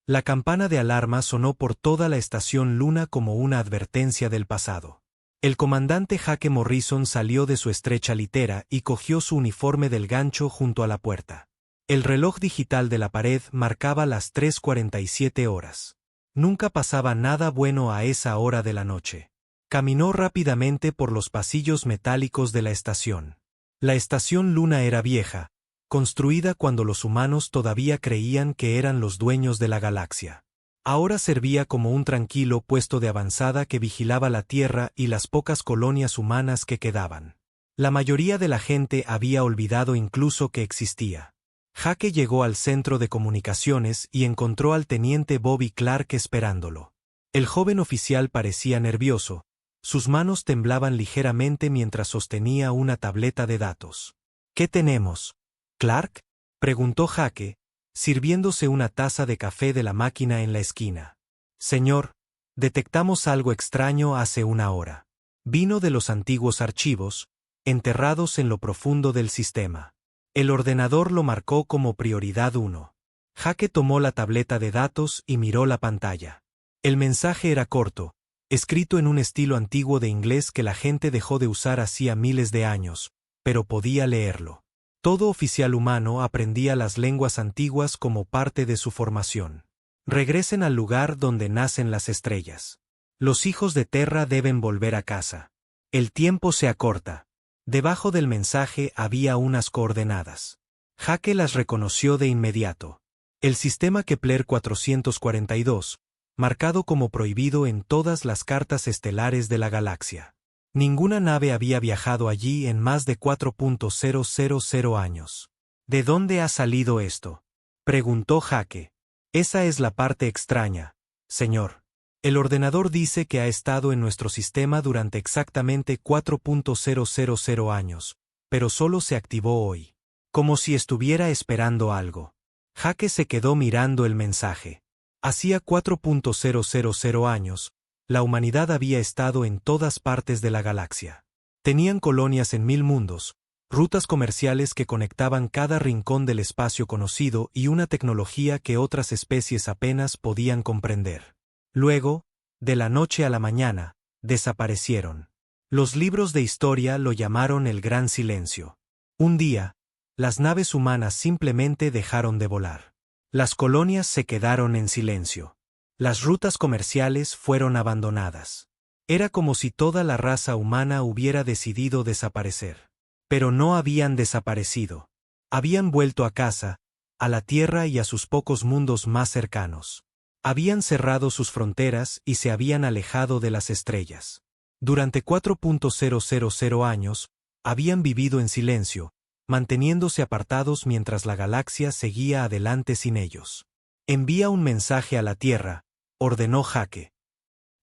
La campana de alarma sonó por toda la estación Luna como una advertencia del pasado. El comandante Jake Morrison salió de su estrecha litera y cogió su uniforme del gancho junto a la puerta. El reloj digital de la pared marcaba las 3:47 horas. Nunca pasaba nada bueno a esa hora de la noche. Caminó rápidamente por los pasillos metálicos de la estación. La estación Luna era vieja, construida cuando los humanos todavía creían que eran los dueños de la galaxia. Ahora servía como un tranquilo puesto de avanzada que vigilaba la Tierra y las pocas colonias humanas que quedaban. La mayoría de la gente había olvidado incluso que existía. Jake llegó al centro de comunicaciones y encontró al teniente Bobby Clark esperándolo. El joven oficial parecía nervioso, sus manos temblaban ligeramente mientras sostenía una tableta de datos. ¿Qué tenemos, Clark?, preguntó Jake, sirviéndose una taza de café de la máquina en la esquina. Señor, detectamos algo extraño hace una hora. Vino de los antiguos archivos, enterrados en lo profundo del sistema. El ordenador lo marcó como prioridad 1. Jake tomó la tableta de datos y miró la pantalla. El mensaje era corto, escrito en un estilo antiguo de inglés que la gente dejó de usar hacía miles de años, pero podía leerlo. Todo oficial humano aprendía las lenguas antiguas como parte de su formación. Regresen al lugar donde nacen las estrellas. Los hijos de Terra deben volver a casa. El tiempo se acorta. Debajo del mensaje había unas coordenadas. Jake las reconoció de inmediato. El sistema Kepler 442, marcado como prohibido en todas las cartas estelares de la galaxia. Ninguna nave había viajado allí en más de 4.000 años. ¿De dónde ha salido esto?, preguntó Jake. Esa es la parte extraña, señor. El ordenador dice que ha estado en nuestro sistema durante exactamente 4.000 años, pero solo se activó hoy. Como si estuviera esperando algo. Jake se quedó mirando el mensaje. Hacía 4.000 años, la humanidad había estado en todas partes de la galaxia. Tenían colonias en 1000 mundos, rutas comerciales que conectaban cada rincón del espacio conocido y una tecnología que otras especies apenas podían comprender. Luego, de la noche a la mañana, desaparecieron. Los libros de historia lo llamaron el Gran Silencio. Un día, las naves humanas simplemente dejaron de volar. Las colonias se quedaron en silencio. Las rutas comerciales fueron abandonadas. Era como si toda la raza humana hubiera decidido desaparecer. Pero no habían desaparecido. Habían vuelto a casa, a la Tierra y a sus pocos mundos más cercanos. Habían cerrado sus fronteras y se habían alejado de las estrellas. Durante 4.000 años, habían vivido en silencio, manteniéndose apartados mientras la galaxia seguía adelante sin ellos. Envía un mensaje a la Tierra, ordenó Jake.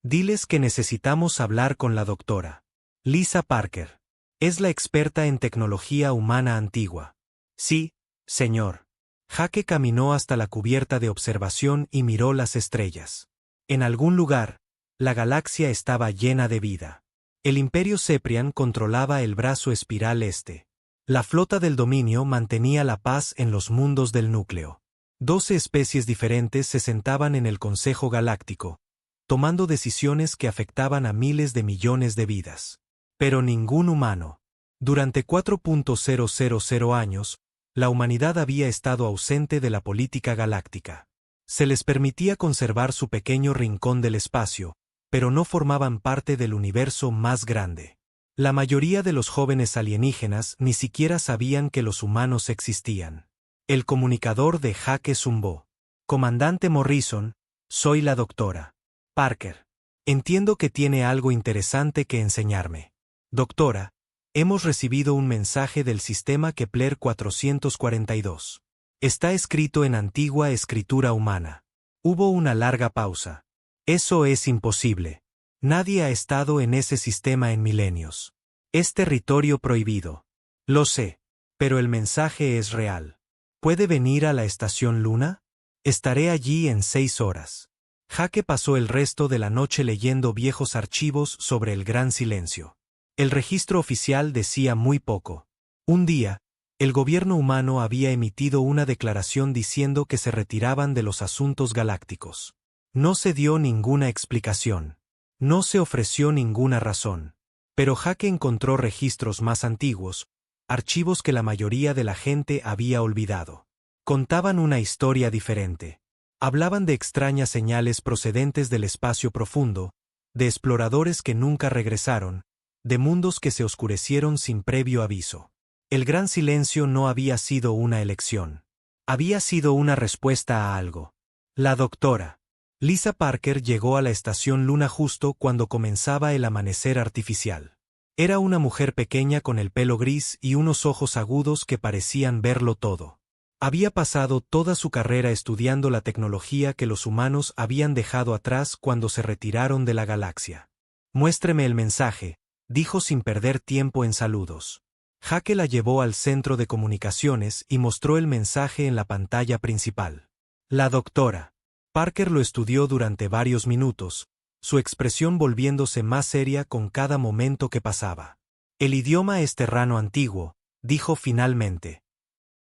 Diles que necesitamos hablar con la doctora Lisa Parker. Es la experta en tecnología humana antigua. Sí, señor. Jake caminó hasta la cubierta de observación y miró las estrellas. En algún lugar, la galaxia estaba llena de vida. El Imperio Ceprian controlaba el brazo espiral este. La flota del dominio mantenía la paz en los mundos del núcleo. 12 especies diferentes se sentaban en el Consejo Galáctico, tomando decisiones que afectaban a miles de millones de vidas. Pero ningún humano. Durante 4.000 años, la humanidad había estado ausente de la política galáctica. Se les permitía conservar su pequeño rincón del espacio, pero no formaban parte del universo más grande. La mayoría de los jóvenes alienígenas ni siquiera sabían que los humanos existían. El comunicador de Jake zumbó. Comandante Morrison, soy la doctora Parker. Entiendo que tiene algo interesante que enseñarme. Doctora, hemos recibido un mensaje del sistema Kepler 442. Está escrito en antigua escritura humana. Hubo una larga pausa. Eso es imposible. Nadie ha estado en ese sistema en milenios. Es territorio prohibido. Lo sé, pero el mensaje es real. ¿Puede venir a la estación Luna? Estaré allí en 6 horas. Jake pasó el resto de la noche leyendo viejos archivos sobre el Gran Silencio. El registro oficial decía muy poco. Un día, El gobierno humano había emitido una declaración diciendo que se retiraban de los asuntos galácticos. No se dio ninguna explicación. No se ofreció ninguna razón. Pero Jake encontró registros más antiguos, archivos que la mayoría de la gente había olvidado. Contaban una historia diferente. Hablaban de extrañas señales procedentes del espacio profundo, de exploradores que nunca regresaron, de mundos que se oscurecieron sin previo aviso. El gran silencio no había sido una elección. Había sido una respuesta a algo. La doctora Lisa Parker llegó a la estación Luna justo cuando comenzaba el amanecer artificial. Era una mujer pequeña con el pelo gris y unos ojos agudos que parecían verlo todo. Había pasado toda su carrera estudiando la tecnología que los humanos habían dejado atrás cuando se retiraron de la galaxia. «Muéstreme el mensaje», dijo sin perder tiempo en saludos. Jake la llevó al centro de comunicaciones y mostró el mensaje en la pantalla principal. La doctora Parker lo estudió durante varios minutos, su expresión volviéndose más seria con cada momento que pasaba. «El idioma es terrano antiguo», dijo finalmente.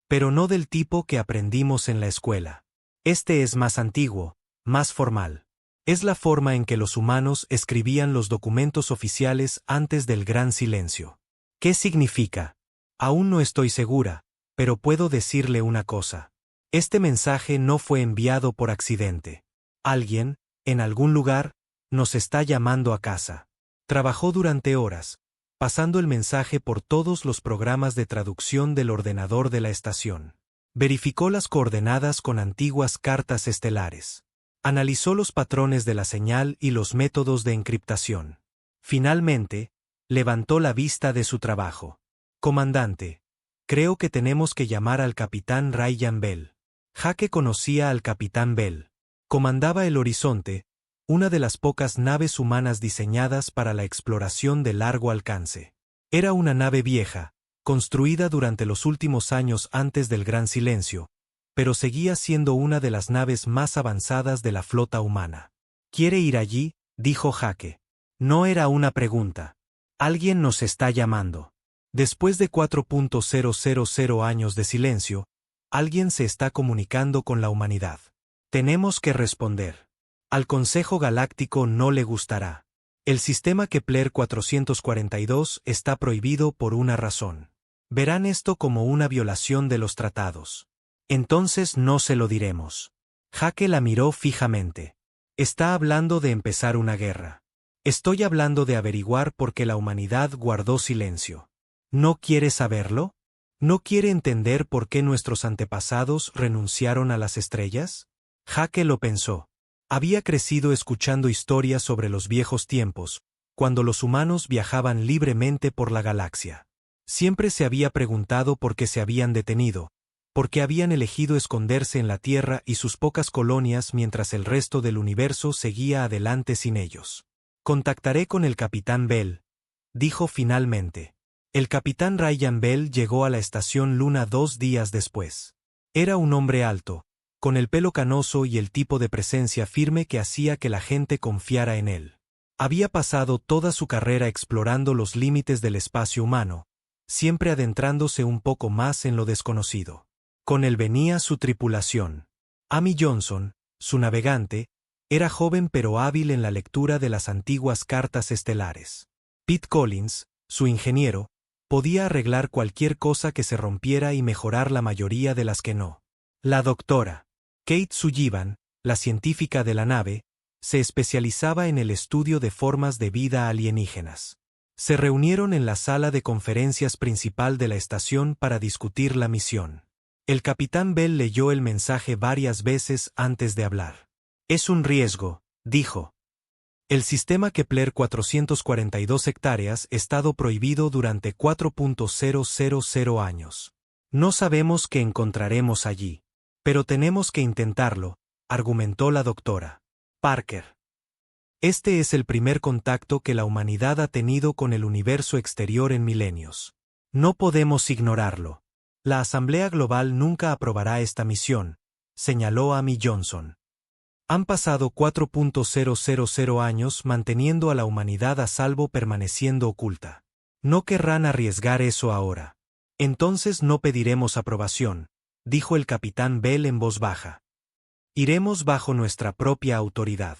«Pero no del tipo que aprendimos en la escuela. Este es más antiguo, más formal. Es la forma en que los humanos escribían los documentos oficiales antes del Gran Silencio». «¿Qué significa?» «Aún no estoy segura, pero puedo decirle una cosa. Este mensaje no fue enviado por accidente. Alguien, en algún lugar, nos está llamando a casa». Trabajó durante horas, pasando el mensaje por todos los programas de traducción del ordenador de la estación. Verificó las coordenadas con antiguas cartas estelares. Analizó los patrones de la señal y los métodos de encriptación. Finalmente, levantó la vista de su trabajo. «Comandante, creo que tenemos que llamar al capitán Ryan Bell». Jake conocía al capitán Bell. Comandaba el Horizonte, una de las pocas naves humanas diseñadas para la exploración de largo alcance. Era una nave vieja, construida durante los últimos años antes del Gran Silencio, pero seguía siendo una de las naves más avanzadas de la flota humana. «¿Quiere ir allí?», dijo Jake. No era una pregunta. «Alguien nos está llamando». Después de 4.000 años de silencio, alguien se está comunicando con la humanidad. Tenemos que responder. Al Consejo Galáctico no le gustará. El sistema Kepler 442 está prohibido por una razón. Verán esto como una violación de los tratados. Entonces no se lo diremos. Jake la miró fijamente. Está hablando de empezar una guerra. Estoy hablando de averiguar por qué la humanidad guardó silencio. ¿No quiere saberlo? ¿No quiere entender por qué nuestros antepasados renunciaron a las estrellas? Jake lo pensó. Había crecido escuchando historias sobre los viejos tiempos, cuando los humanos viajaban libremente por la galaxia. Siempre se había preguntado por qué se habían detenido, por qué habían elegido esconderse en la Tierra y sus pocas colonias mientras el resto del universo seguía adelante sin ellos. «Contactaré con el capitán Bell», dijo finalmente. El capitán Ryan Bell llegó a la estación Luna 2 días después. Era un hombre alto, con el pelo canoso y el tipo de presencia firme que hacía que la gente confiara en él. Había pasado toda su carrera explorando los límites del espacio humano, siempre adentrándose un poco más en lo desconocido. Con él venía su tripulación. Amy Johnson, su navegante, era joven pero hábil en la lectura de las antiguas cartas estelares. Pete Collins, su ingeniero, podía arreglar cualquier cosa que se rompiera y mejorar la mayoría de las que no. La doctora Kate Sullivan, la científica de la nave, se especializaba en el estudio de formas de vida alienígenas. Se reunieron en la sala de conferencias principal de la estación para discutir la misión. El capitán Bell leyó el mensaje varias veces antes de hablar. «Es un riesgo», dijo. «El sistema Kepler 442 hectáreas ha estado prohibido durante 4.000 años. No sabemos qué encontraremos allí. Pero tenemos que intentarlo», argumentó la doctora Parker. «Este es el primer contacto que la humanidad ha tenido con el universo exterior en milenios. No podemos ignorarlo. La Asamblea Global nunca aprobará esta misión», señaló Amy Johnson. «Han pasado 4.000 años manteniendo a la humanidad a salvo permaneciendo oculta. No querrán arriesgar eso ahora». Entonces no pediremos aprobación, dijo el capitán Bell en voz baja. Iremos bajo nuestra propia autoridad.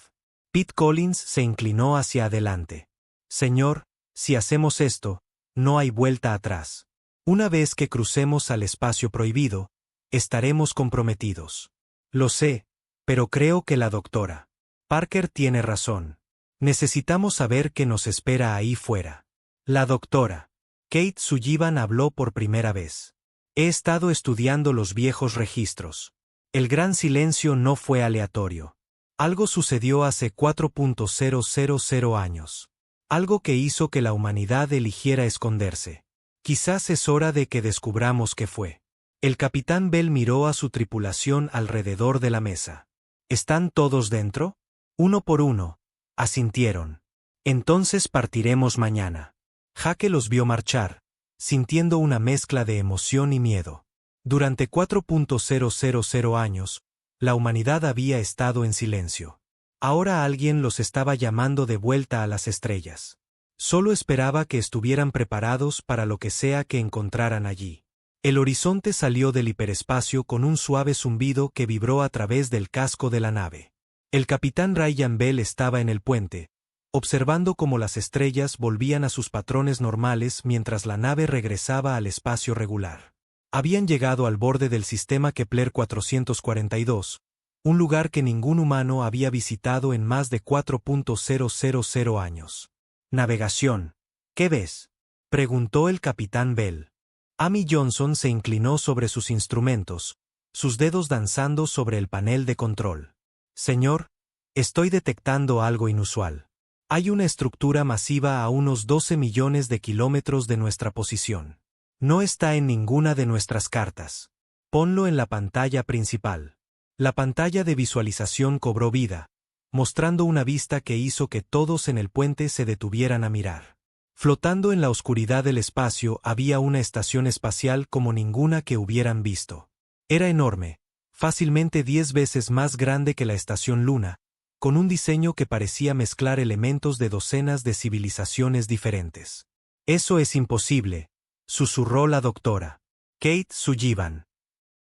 Pete Collins se inclinó hacia adelante. Señor, si hacemos esto, no hay vuelta atrás. Una vez que crucemos al espacio prohibido, estaremos comprometidos. Lo sé, pero creo que la doctora Parker tiene razón. Necesitamos saber qué nos espera ahí fuera. La doctora Kate Sullivan habló por primera vez. He estado estudiando los viejos registros. El gran silencio no fue aleatorio. Algo sucedió hace 4.000 años. Algo que hizo que la humanidad eligiera esconderse. Quizás es hora de que descubramos qué fue. El capitán Bell miró a su tripulación alrededor de la mesa. ¿Están todos dentro? Uno por uno, asintieron. Entonces partiremos mañana. Jake los vio marchar, sintiendo una mezcla de emoción y miedo. Durante 4.000 años, la humanidad había estado en silencio. Ahora alguien los estaba llamando de vuelta a las estrellas. Solo esperaba que estuvieran preparados para lo que sea que encontraran allí. El horizonte salió del hiperespacio con un suave zumbido que vibró a través del casco de la nave. El capitán Ryan Bell estaba en el puente, observando cómo las estrellas volvían a sus patrones normales mientras la nave regresaba al espacio regular. Habían llegado al borde del sistema Kepler 442, un lugar que ningún humano había visitado en más de 4.000 años. Navegación. ¿Qué ves?, preguntó el capitán Bell. Amy Johnson se inclinó sobre sus instrumentos, sus dedos danzando sobre el panel de control. Señor, estoy detectando algo inusual. Hay una estructura masiva a unos 12 millones de kilómetros de nuestra posición. No está en ninguna de nuestras cartas. Ponlo en la pantalla principal. La pantalla de visualización cobró vida, mostrando una vista que hizo que todos en el puente se detuvieran a mirar. Flotando en la oscuridad del espacio había una estación espacial como ninguna que hubieran visto. Era enorme, fácilmente 10 veces más grande que la estación Luna, con un diseño que parecía mezclar elementos de docenas de civilizaciones diferentes. Eso es imposible, susurró la doctora Kate Sullivan.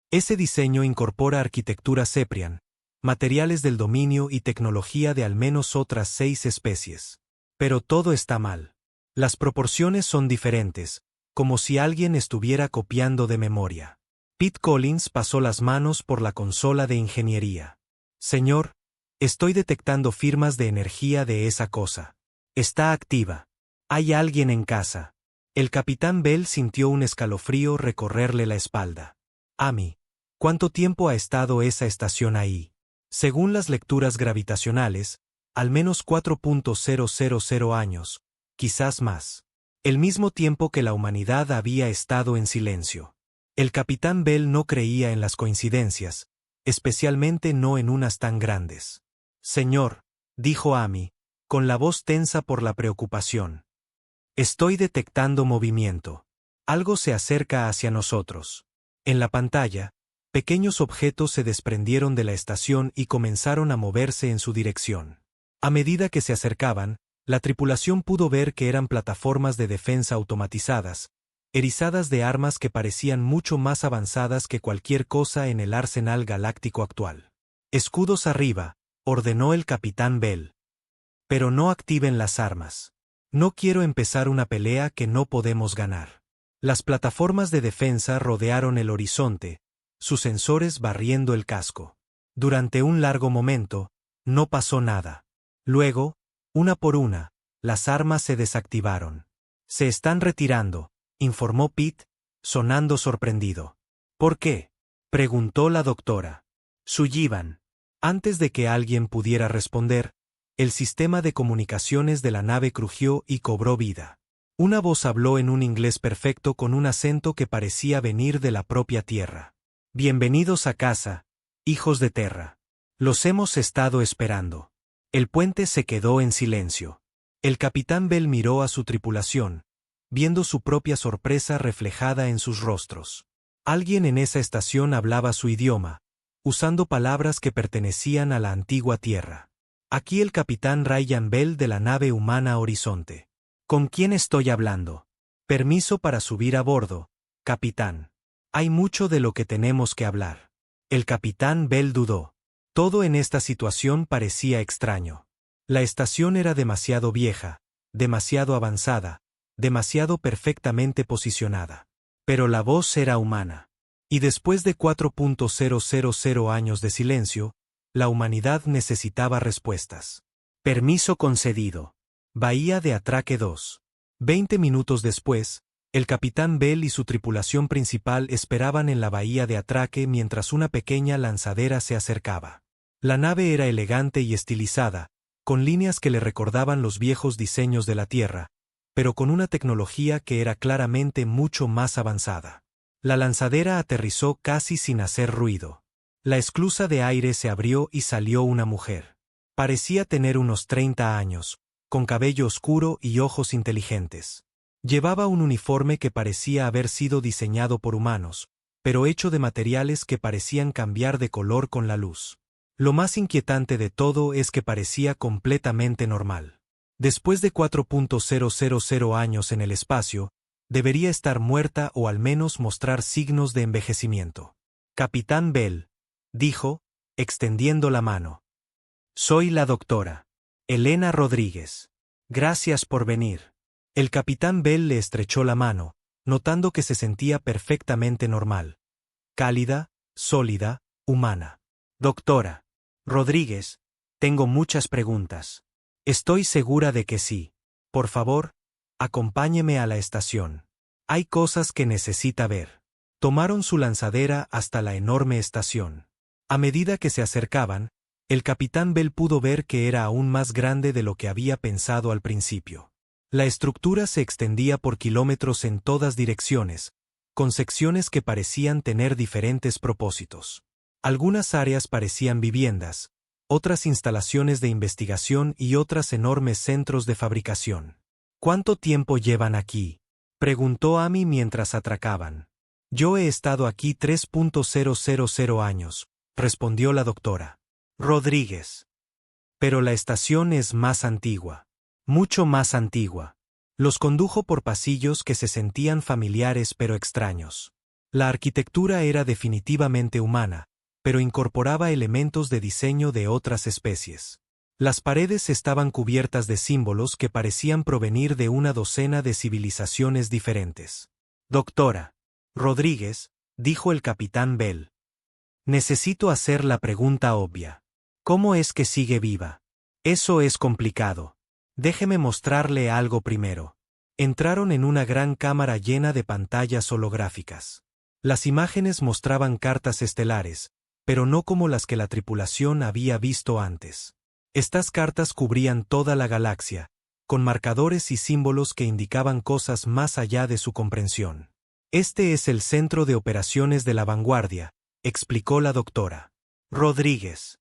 Ese diseño incorpora arquitectura Ceprian, materiales del dominio y tecnología de al menos otras 6 especies. Pero todo está mal. Las proporciones son diferentes, como si alguien estuviera copiando de memoria. Pete Collins pasó las manos por la consola de ingeniería. Señor, estoy detectando firmas de energía de esa cosa. Está activa. Hay alguien en casa. El capitán Bell sintió un escalofrío recorrerle la espalda. Amy, ¿cuánto tiempo ha estado esa estación ahí? Según las lecturas gravitacionales, al menos 4.000 años, quizás más. El mismo tiempo que la humanidad había estado en silencio. El capitán Bell no creía en las coincidencias, especialmente no en unas tan grandes. Señor, dijo Amy, con la voz tensa por la preocupación. Estoy detectando movimiento. Algo se acerca hacia nosotros. En la pantalla, pequeños objetos se desprendieron de la estación y comenzaron a moverse en su dirección. A medida que se acercaban, la tripulación pudo ver que eran plataformas de defensa automatizadas, erizadas de armas que parecían mucho más avanzadas que cualquier cosa en el arsenal galáctico actual. Escudos arriba, ordenó el capitán Bell. Pero no activen las armas. No quiero empezar una pelea que no podemos ganar. Las plataformas de defensa rodearon el horizonte, sus sensores barriendo el casco. Durante un largo momento, no pasó nada. Luego, una por una, las armas se desactivaron. Se están retirando, informó Pete, sonando sorprendido. ¿Por qué?, preguntó la doctora Sullivan. Antes de que alguien pudiera responder, el sistema de comunicaciones de la nave crujió y cobró vida. Una voz habló en un inglés perfecto con un acento que parecía venir de la propia Tierra. Bienvenidos a casa, hijos de Terra. Los hemos estado esperando. El puente se quedó en silencio. El capitán Bell miró a su tripulación, viendo su propia sorpresa reflejada en sus rostros. Alguien en esa estación hablaba su idioma, usando palabras que pertenecían a la antigua Tierra. Aquí el capitán Ryan Bell de la nave humana Horizonte. ¿Con quién estoy hablando? Permiso para subir a bordo, capitán. Hay mucho de lo que tenemos que hablar. El capitán Bell dudó. Todo en esta situación parecía extraño. La estación era demasiado vieja, demasiado avanzada, demasiado perfectamente posicionada. Pero la voz era humana. Y después de 4.000 años de silencio, la humanidad necesitaba respuestas. Permiso concedido. Bahía de Atraque 2. 20 minutos después, el capitán Bell y su tripulación principal esperaban en la bahía de Atraque mientras una pequeña lanzadera se acercaba. La nave era elegante y estilizada, con líneas que le recordaban los viejos diseños de la Tierra, pero con una tecnología que era claramente mucho más avanzada. La lanzadera aterrizó casi sin hacer ruido. La esclusa de aire se abrió y salió una mujer. Parecía tener unos 30 años, con cabello oscuro y ojos inteligentes. Llevaba un uniforme que parecía haber sido diseñado por humanos, pero hecho de materiales que parecían cambiar de color con la luz. Lo más inquietante de todo es que parecía completamente normal. Después de 4.000 años en el espacio, debería estar muerta o al menos mostrar signos de envejecimiento. Capitán Bell, dijo, extendiendo la mano. Soy la doctora Elena Rodríguez. Gracias por venir. El capitán Bell le estrechó la mano, notando que se sentía perfectamente normal. Cálida, sólida, humana. Doctora Rodríguez, tengo muchas preguntas. Estoy segura de que sí. Por favor, acompáñeme a la estación. Hay cosas que necesita ver. Tomaron su lanzadera hasta la enorme estación. A medida que se acercaban, el capitán Bell pudo ver que era aún más grande de lo que había pensado al principio. La estructura se extendía por kilómetros en todas direcciones, con secciones que parecían tener diferentes propósitos. Algunas áreas parecían viviendas, otras instalaciones de investigación y otras enormes centros de fabricación. ¿Cuánto tiempo llevan aquí?, preguntó Amy mientras atracaban. Yo he estado aquí 3.000 años, respondió la doctora Rodríguez. Pero la estación es más antigua. Mucho más antigua. Los condujo por pasillos que se sentían familiares pero extraños. La arquitectura era definitivamente humana, pero incorporaba elementos de diseño de otras especies. Las paredes estaban cubiertas de símbolos que parecían provenir de una docena de civilizaciones diferentes. Doctora Rodríguez, dijo el capitán Bell. Necesito hacer la pregunta obvia. ¿Cómo es que sigue viva? Eso es complicado. Déjeme mostrarle algo primero. Entraron en una gran cámara llena de pantallas holográficas. Las imágenes mostraban cartas estelares, pero no como las que la tripulación había visto antes. Estas cartas cubrían toda la galaxia, con marcadores y símbolos que indicaban cosas más allá de su comprensión. Este es el centro de operaciones de la vanguardia, explicó la doctora Rodríguez.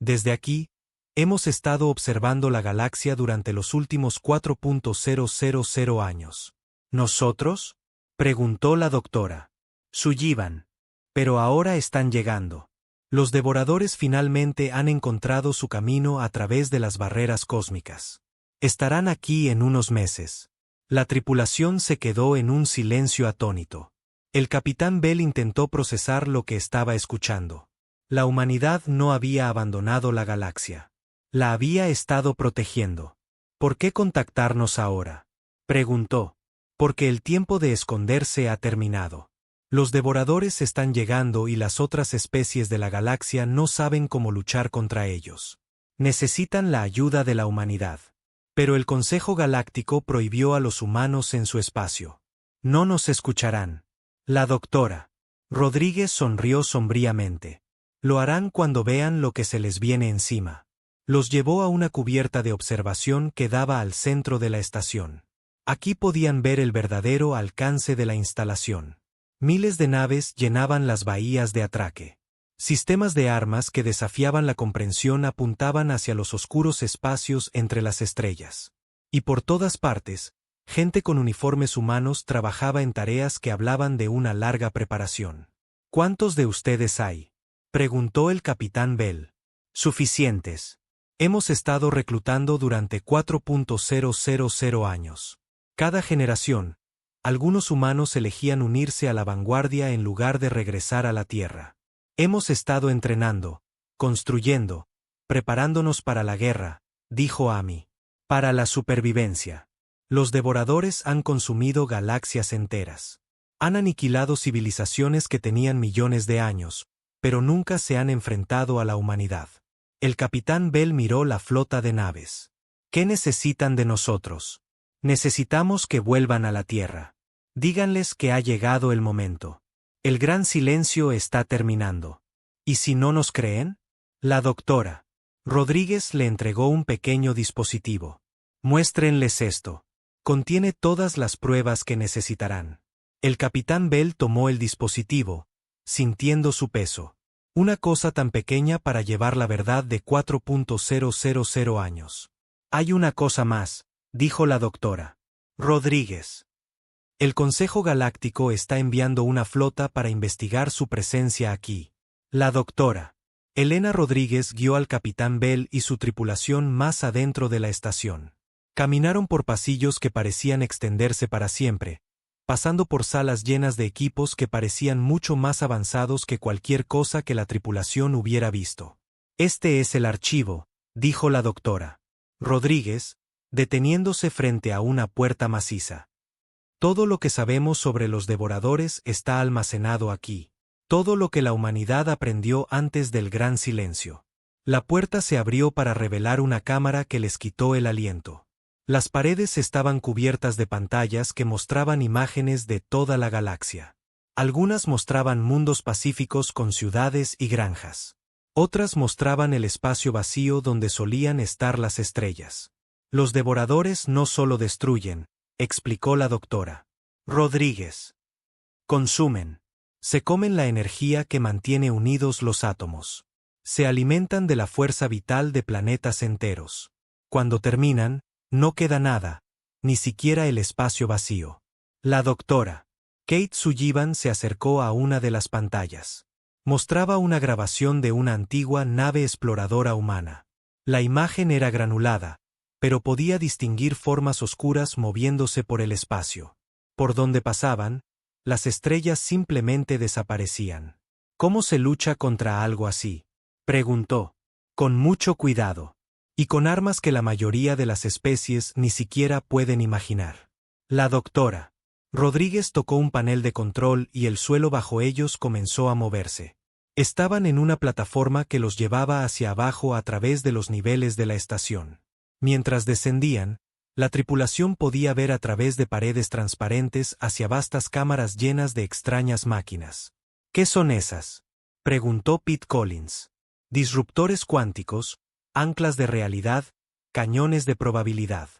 Desde aquí, hemos estado observando la galaxia durante los últimos 4.000 años. ¿Nosotros?, preguntó la doctora Sullivan. Pero ahora están llegando. Los devoradores finalmente han encontrado su camino a través de las barreras cósmicas. Estarán aquí en unos meses. La tripulación se quedó en un silencio atónito. El capitán Bell intentó procesar lo que estaba escuchando. La humanidad no había abandonado la galaxia. La había estado protegiendo. ¿Por qué contactarnos ahora?, preguntó. Porque el tiempo de esconderse ha terminado. Los devoradores están llegando y las otras especies de la galaxia no saben cómo luchar contra ellos. Necesitan la ayuda de la humanidad. Pero el Consejo Galáctico prohibió a los humanos en su espacio. No nos escucharán. La doctora Rodríguez sonrió sombríamente. Lo harán cuando vean lo que se les viene encima. Los llevó a una cubierta de observación que daba al centro de la estación. Aquí podían ver el verdadero alcance de la instalación. Miles de naves llenaban las bahías de Atraque. Sistemas de armas que desafiaban la comprensión apuntaban hacia los oscuros espacios entre las estrellas. Y por todas partes, gente con uniformes humanos trabajaba en tareas que hablaban de una larga preparación. ¿Cuántos de ustedes hay?, preguntó el capitán Bell. Suficientes. Hemos estado reclutando durante 4.000 años. Cada generación Algunos humanos elegían unirse a la vanguardia en lugar de regresar a la Tierra. Hemos estado entrenando, construyendo, preparándonos para la guerra, dijo Amy. Para la supervivencia. Los devoradores han consumido galaxias enteras. Han aniquilado civilizaciones que tenían millones de años, pero nunca se han enfrentado a la humanidad. El capitán Bell miró la flota de naves. ¿Qué necesitan de nosotros? Necesitamos que vuelvan a la Tierra. Díganles que ha llegado el momento. El gran silencio está terminando. ¿Y si no nos creen? La doctora Rodríguez le entregó un pequeño dispositivo. Muéstrenles esto. Contiene todas las pruebas que necesitarán. El capitán Bell tomó el dispositivo, sintiendo su peso. Una cosa tan pequeña para llevar la verdad de 4.000 años. Hay una cosa más, dijo la doctora Rodríguez. El Consejo Galáctico está enviando una flota para investigar su presencia aquí. La doctora Elena Rodríguez guió al capitán Bell y su tripulación más adentro de la estación. Caminaron por pasillos que parecían extenderse para siempre, pasando por salas llenas de equipos que parecían mucho más avanzados que cualquier cosa que la tripulación hubiera visto. Este es el archivo, dijo la doctora Rodríguez, deteniéndose frente a una puerta maciza. Todo lo que sabemos sobre los devoradores está almacenado aquí. Todo lo que la humanidad aprendió antes del gran silencio. La puerta se abrió para revelar una cámara que les quitó el aliento. Las paredes estaban cubiertas de pantallas que mostraban imágenes de toda la galaxia. Algunas mostraban mundos pacíficos con ciudades y granjas. Otras mostraban el espacio vacío donde solían estar las estrellas. Los devoradores no solo destruyen, explicó la doctora Rodríguez. Consumen. Se comen la energía que mantiene unidos los átomos. Se alimentan de la fuerza vital de planetas enteros. Cuando terminan, no queda nada, ni siquiera el espacio vacío. La doctora Kate Sullivan se acercó a una de las pantallas. Mostraba una grabación de una antigua nave exploradora humana. La imagen era granulada, pero podía distinguir formas oscuras moviéndose por el espacio. Por donde pasaban, las estrellas simplemente desaparecían. ¿Cómo se lucha contra algo así?, preguntó. Con mucho cuidado. Y con armas que la mayoría de las especies ni siquiera pueden imaginar. La doctora Rodríguez tocó un panel de control y el suelo bajo ellos comenzó a moverse. Estaban en una plataforma que los llevaba hacia abajo a través de los niveles de la estación. Mientras descendían, la tripulación podía ver a través de paredes transparentes hacia vastas cámaras llenas de extrañas máquinas. ¿Qué son esas?, preguntó Pete Collins. Disruptores cuánticos, anclas de realidad, cañones de probabilidad.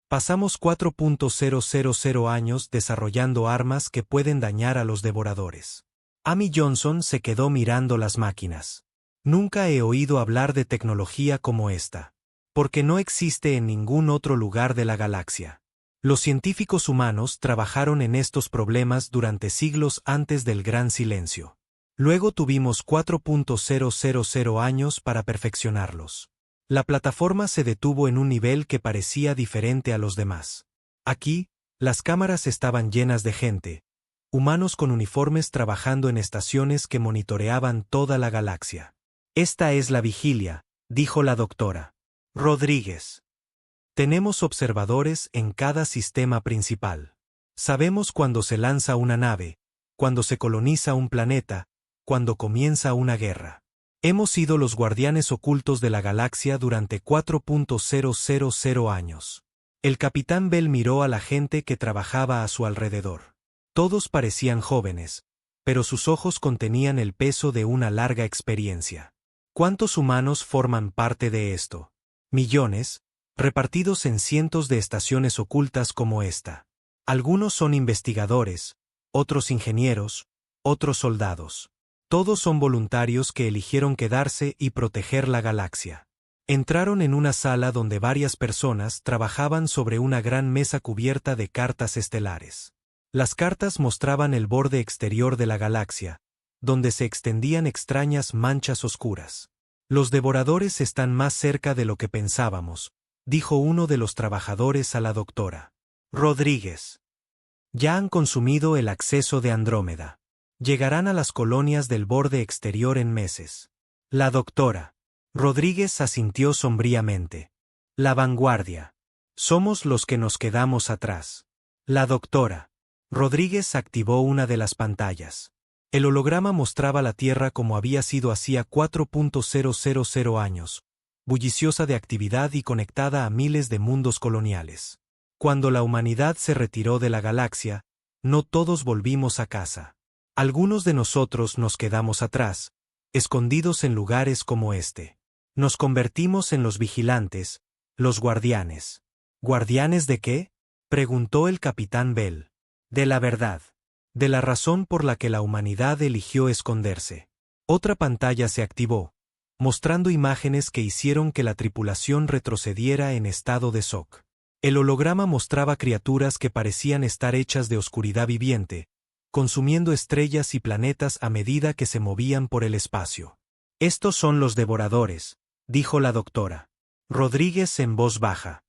Pasamos 4.000 años desarrollando armas que pueden dañar a los devoradores. Amy Johnson se quedó mirando las máquinas. Nunca he oído hablar de tecnología como esta. Porque no existe en ningún otro lugar de la galaxia. Los científicos humanos trabajaron en estos problemas durante siglos antes del Gran Silencio. Luego tuvimos 4.000 años para perfeccionarlos. La plataforma se detuvo en un nivel que parecía diferente a los demás. Aquí, las cámaras estaban llenas de gente, humanos con uniformes trabajando en estaciones que monitoreaban toda la galaxia. Esta es la vigilia, dijo la doctora Rodríguez. Tenemos observadores en cada sistema principal. Sabemos cuándo se lanza una nave, cuándo se coloniza un planeta, cuándo comienza una guerra. Hemos sido los guardianes ocultos de la galaxia durante 4.000 años. El capitán Bell miró a la gente que trabajaba a su alrededor. Todos parecían jóvenes, pero sus ojos contenían el peso de una larga experiencia. ¿Cuántos humanos forman parte de esto? Millones, repartidos en cientos de estaciones ocultas como esta. Algunos son investigadores, otros ingenieros, otros soldados. Todos son voluntarios que eligieron quedarse y proteger la galaxia. Entraron en una sala donde varias personas trabajaban sobre una gran mesa cubierta de cartas estelares. Las cartas mostraban el borde exterior de la galaxia, donde se extendían extrañas manchas oscuras. Los devoradores están más cerca de lo que pensábamos, dijo uno de los trabajadores a la doctora Rodríguez. Ya han consumido el acceso de Andrómeda. Llegarán a las colonias del borde exterior en meses. La doctora Rodríguez asintió sombríamente. La vanguardia. Somos los que nos quedamos atrás. La doctora Rodríguez activó una de las pantallas. El holograma mostraba la Tierra como había sido hacía 4.000 años, bulliciosa de actividad y conectada a miles de mundos coloniales. Cuando la humanidad se retiró de la galaxia, no todos volvimos a casa. Algunos de nosotros nos quedamos atrás, escondidos en lugares como este. Nos convertimos en los vigilantes, los guardianes. ¿Guardianes de qué?, preguntó el capitán Bell. De la verdad. De la razón por la que la humanidad eligió esconderse. Otra pantalla se activó, mostrando imágenes que hicieron que la tripulación retrocediera en estado de shock. El holograma mostraba criaturas que parecían estar hechas de oscuridad viviente, consumiendo estrellas y planetas a medida que se movían por el espacio. Estos son los devoradores, dijo la doctora Rodríguez en voz baja.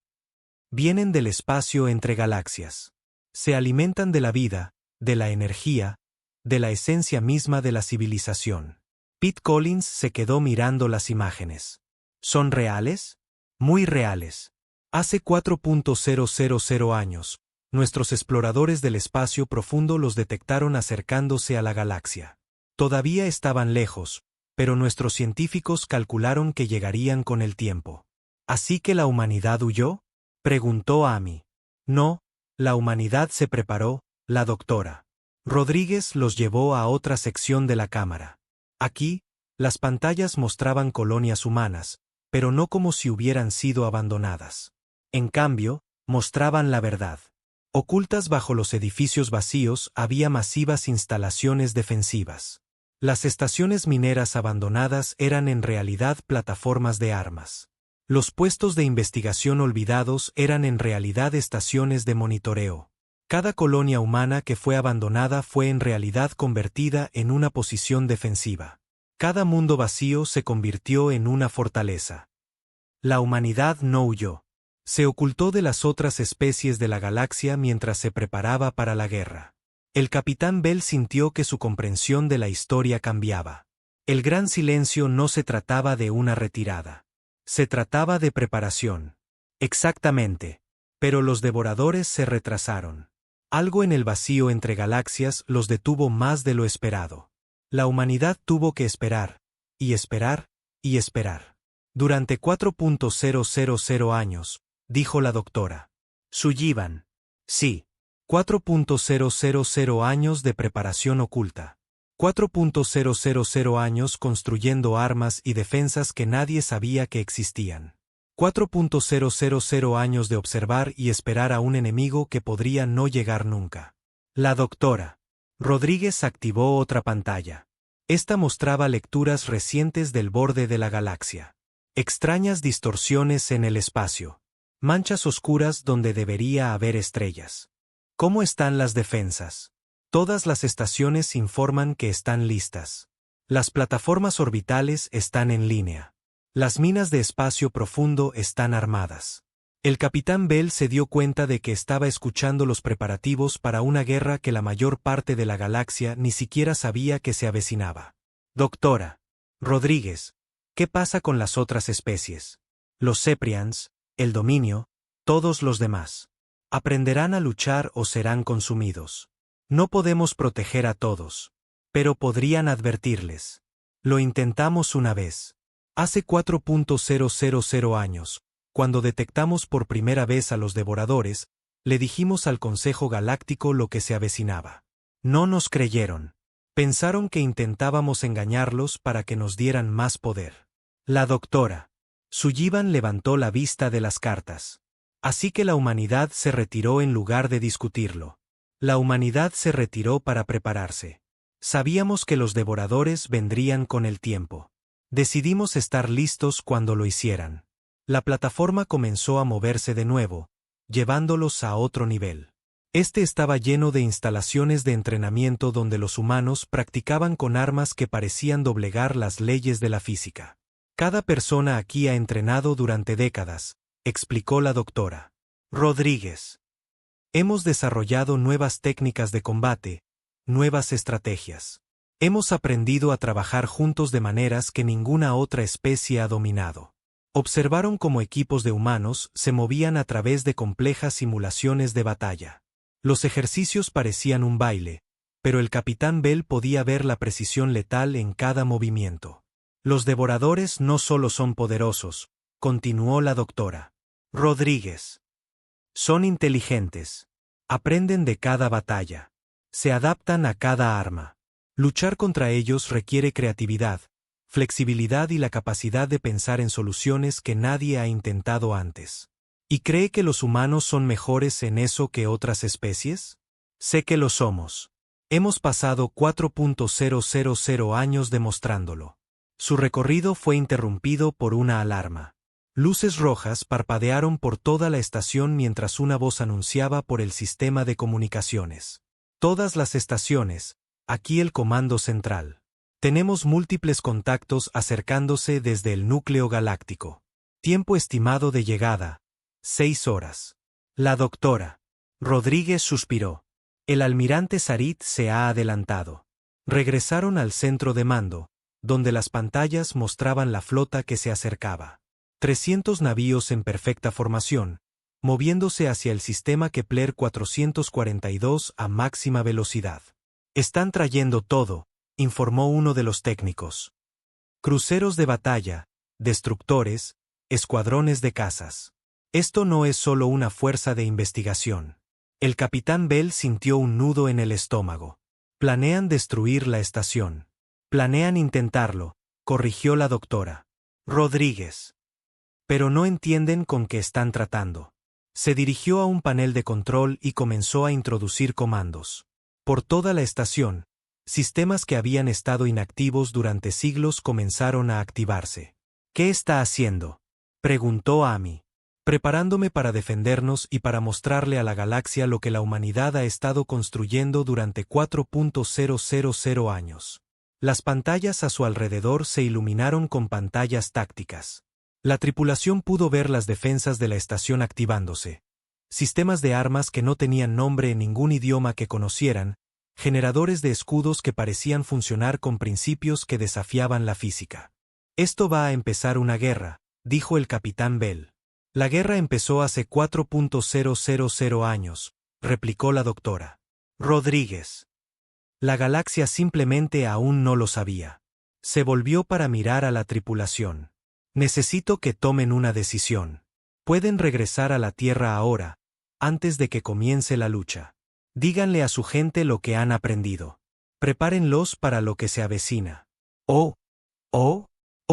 Vienen del espacio entre galaxias. Se alimentan de la vida, de la energía, de la esencia misma de la civilización. Pete Collins se quedó mirando las imágenes. ¿Son reales? Muy reales. Hace 4.000 años, nuestros exploradores del espacio profundo los detectaron acercándose a la galaxia. Todavía estaban lejos, pero nuestros científicos calcularon que llegarían con el tiempo. ¿Así que la humanidad huyó?, preguntó Amy. No, la humanidad se preparó. La doctora Rodríguez los llevó a otra sección de la cámara. Aquí, las pantallas mostraban colonias humanas, pero no como si hubieran sido abandonadas. En cambio, mostraban la verdad. Ocultas bajo los edificios vacíos había masivas instalaciones defensivas. Las estaciones mineras abandonadas eran en realidad plataformas de armas. Los puestos de investigación olvidados eran en realidad estaciones de monitoreo. Cada colonia humana que fue abandonada fue en realidad convertida en una posición defensiva. Cada mundo vacío se convirtió en una fortaleza. La humanidad no huyó. Se ocultó de las otras especies de la galaxia mientras se preparaba para la guerra. El capitán Bell sintió que su comprensión de la historia cambiaba. El gran silencio no se trataba de una retirada. Se trataba de preparación. Exactamente. Pero los devoradores se retrasaron. Algo en el vacío entre galaxias los detuvo más de lo esperado. La humanidad tuvo que esperar, y esperar, y esperar. Durante 4.000 años, dijo la doctora Sullivan. Sí. 4.000 años de preparación oculta. 4.000 años construyendo armas y defensas que nadie sabía que existían. 4.000 años de observar y esperar a un enemigo que podría no llegar nunca. La doctora Rodríguez activó otra pantalla. Esta mostraba lecturas recientes del borde de la galaxia. Extrañas distorsiones en el espacio. Manchas oscuras donde debería haber estrellas. ¿Cómo están las defensas? Todas las estaciones informan que están listas. Las plataformas orbitales están en línea. Las minas de espacio profundo están armadas. El capitán Bell se dio cuenta de que estaba escuchando los preparativos para una guerra que la mayor parte de la galaxia ni siquiera sabía que se avecinaba. Doctora Rodríguez, ¿qué pasa con las otras especies? Los Ceprians, el Dominio, todos los demás. ¿Aprenderán a luchar o serán consumidos? No podemos proteger a todos. Pero podrían advertirles. Lo intentamos una vez. Hace 4.000 años, cuando detectamos por primera vez a los devoradores, le dijimos al Consejo Galáctico lo que se avecinaba. No nos creyeron. Pensaron que intentábamos engañarlos para que nos dieran más poder. La doctora Sullivan levantó la vista de las cartas. Así que la humanidad se retiró en lugar de discutirlo. La humanidad se retiró para prepararse. Sabíamos que los devoradores vendrían con el tiempo. Decidimos estar listos cuando lo hicieran. La plataforma comenzó a moverse de nuevo, llevándolos a otro nivel. Este estaba lleno de instalaciones de entrenamiento donde los humanos practicaban con armas que parecían doblegar las leyes de la física. Cada persona aquí ha entrenado durante décadas, explicó la doctora Rodríguez. Hemos desarrollado nuevas técnicas de combate, nuevas estrategias. Hemos aprendido a trabajar juntos de maneras que ninguna otra especie ha dominado. Observaron cómo equipos de humanos se movían a través de complejas simulaciones de batalla. Los ejercicios parecían un baile, pero el capitán Bell podía ver la precisión letal en cada movimiento. Los devoradores no solo son poderosos, continuó la doctora Rodríguez. Son inteligentes. Aprenden de cada batalla. Se adaptan a cada arma. Luchar contra ellos requiere creatividad, flexibilidad y la capacidad de pensar en soluciones que nadie ha intentado antes. ¿Y cree que los humanos son mejores en eso que otras especies? Sé que lo somos. Hemos pasado 4.000 años demostrándolo. Su recorrido fue interrumpido por una alarma. Luces rojas parpadearon por toda la estación mientras una voz anunciaba por el sistema de comunicaciones. Todas las estaciones, aquí el comando central. Tenemos múltiples contactos acercándose desde el núcleo galáctico. Tiempo estimado de llegada, 6 horas. La doctora Rodríguez suspiró. El almirante Sarit se ha adelantado. Regresaron al centro de mando, donde las pantallas mostraban la flota que se acercaba. 300 navíos en perfecta formación, moviéndose hacia el sistema Kepler 442 a máxima velocidad. Están trayendo todo, informó uno de los técnicos. Cruceros de batalla, destructores, escuadrones de cazas. Esto no es solo una fuerza de investigación. El capitán Bell sintió un nudo en el estómago. Planean destruir la estación. Planean intentarlo, corrigió la doctora Rodríguez. Pero no entienden con qué están tratando. Se dirigió a un panel de control y comenzó a introducir comandos. Por toda la estación, sistemas que habían estado inactivos durante siglos comenzaron a activarse. ¿Qué está haciendo?, preguntó Amy. Preparándome para defendernos y para mostrarle a la galaxia lo que la humanidad ha estado construyendo durante 4.000 años. Las pantallas a su alrededor se iluminaron con pantallas tácticas. La tripulación pudo ver las defensas de la estación activándose. Sistemas de armas que no tenían nombre en ningún idioma que conocieran, generadores de escudos que parecían funcionar con principios que desafiaban la física. Esto va a empezar una guerra, dijo el capitán Bell. La guerra empezó hace 4.000 años, replicó la doctora Rodríguez. La galaxia simplemente aún no lo sabía. Se volvió para mirar a la tripulación. Necesito que tomen una decisión. Pueden regresar a la Tierra ahora, antes de que comience la lucha. Díganle a su gente lo que han aprendido. Prepárenlos para lo que se avecina. O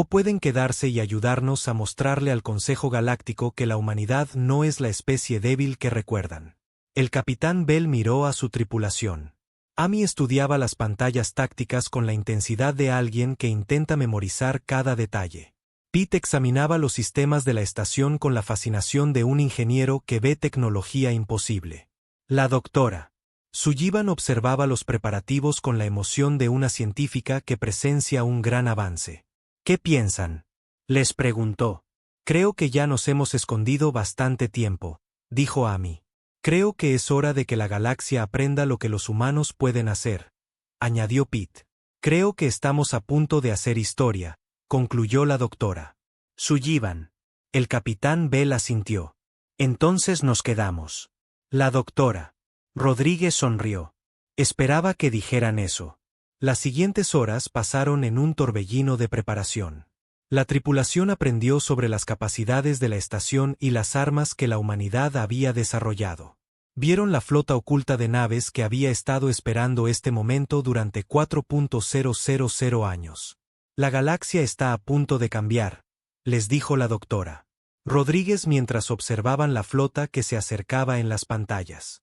pueden quedarse y ayudarnos a mostrarle al Consejo Galáctico que la humanidad no es la especie débil que recuerdan. El capitán Bell miró a su tripulación. Amy estudiaba las pantallas tácticas con la intensidad de alguien que intenta memorizar cada detalle. Pete examinaba los sistemas de la estación con la fascinación de un ingeniero que ve tecnología imposible. La doctora Sullivan observaba los preparativos con la emoción de una científica que presencia un gran avance. ¿Qué piensan?, les preguntó. Creo que ya nos hemos escondido bastante tiempo, dijo Amy. Creo que es hora de que la galaxia aprenda lo que los humanos pueden hacer, añadió Pete. Creo que estamos a punto de hacer historia, concluyó la doctora Sullivan. El capitán Bell asintió. Entonces nos quedamos. La doctora Rodríguez sonrió. Esperaba que dijeran eso. Las siguientes horas pasaron en un torbellino de preparación. La tripulación aprendió sobre las capacidades de la estación y las armas que la humanidad había desarrollado. Vieron la flota oculta de naves que había estado esperando este momento durante 4.000 años. La galaxia está a punto de cambiar, les dijo la doctora Rodríguez mientras observaban la flota que se acercaba en las pantallas.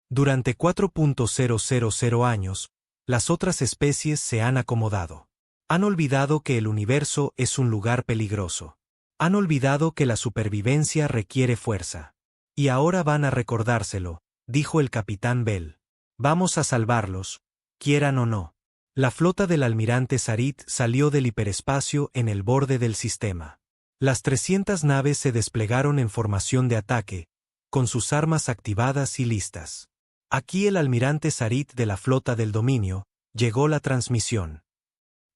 Durante 4.000 años, las otras especies se han acomodado. Han olvidado que el universo es un lugar peligroso. Han olvidado que la supervivencia requiere fuerza. Y ahora van a recordárselo, dijo el capitán Bell. Vamos a salvarlos, quieran o no. La flota del almirante Sarit salió del hiperespacio en el borde del sistema. Las 300 naves se desplegaron en formación de ataque, con sus armas activadas y listas. Aquí el almirante Sarit de la flota del dominio, llegó la transmisión.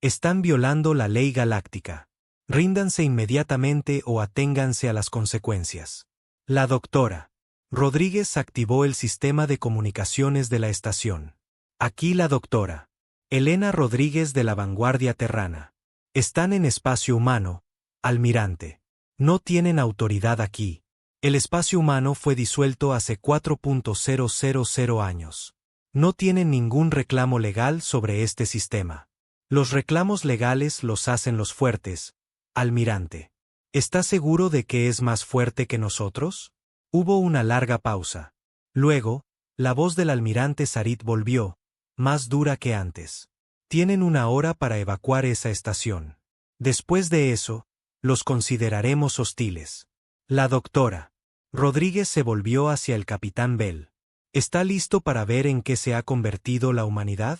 Están violando la ley galáctica. Ríndanse inmediatamente o aténganse a las consecuencias. La doctora Rodríguez activó el sistema de comunicaciones de la estación. Aquí la doctora Elena Rodríguez de la Vanguardia Terrana. Están en espacio humano, almirante. No tienen autoridad aquí. El espacio humano fue disuelto hace 4.000 años. No tienen ningún reclamo legal sobre este sistema. Los reclamos legales los hacen los fuertes, almirante. ¿Está seguro de que es más fuerte que nosotros? Hubo una larga pausa. Luego, la voz del almirante Sarit volvió, más dura que antes. Tienen 1 hora para evacuar esa estación. Después de eso, los consideraremos hostiles. La doctora Rodríguez se volvió hacia el capitán Bell. ¿Está listo para ver en qué se ha convertido la humanidad?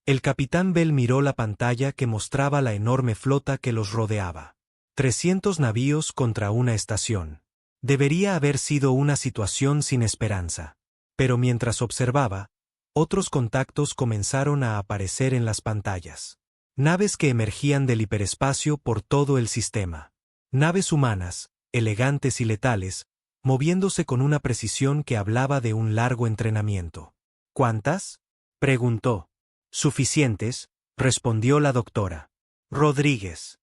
El capitán Bell miró la pantalla que mostraba la enorme flota que los rodeaba. 300 navíos contra una estación. Debería haber sido una situación sin esperanza. Pero mientras observaba, otros contactos comenzaron a aparecer en las pantallas. Naves que emergían del hiperespacio por todo el sistema. Naves humanas, elegantes y letales, moviéndose con una precisión que hablaba de un largo entrenamiento. ¿Cuántas?, preguntó. Suficientes, respondió la doctora Rodríguez.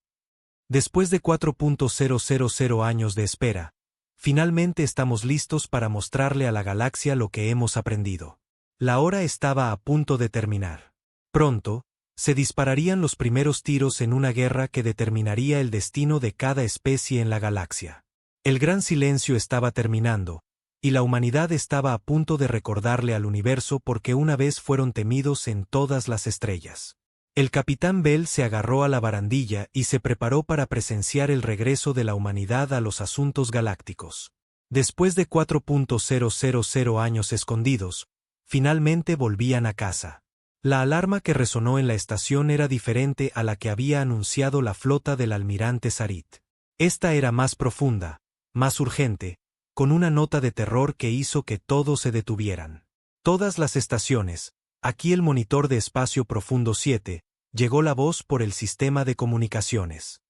Después de 4.000 años de espera, finalmente estamos listos para mostrarle a la galaxia lo que hemos aprendido. La hora estaba a punto de terminar. Pronto, se dispararían los primeros tiros en una guerra que determinaría el destino de cada especie en la galaxia. El gran silencio estaba terminando, y la humanidad estaba a punto de recordarle al universo por qué una vez fueron temidos en todas las estrellas. El capitán Bell se agarró a la barandilla y se preparó para presenciar el regreso de la humanidad a los asuntos galácticos. Después de 4.000 años escondidos, finalmente volvían a casa. La alarma que resonó en la estación era diferente a la que había anunciado la flota del almirante Sarit. Esta era más profunda, más urgente, con una nota de terror que hizo que todos se detuvieran. Todas las estaciones, aquí el monitor de espacio profundo 7, llegó la voz por el sistema de comunicaciones.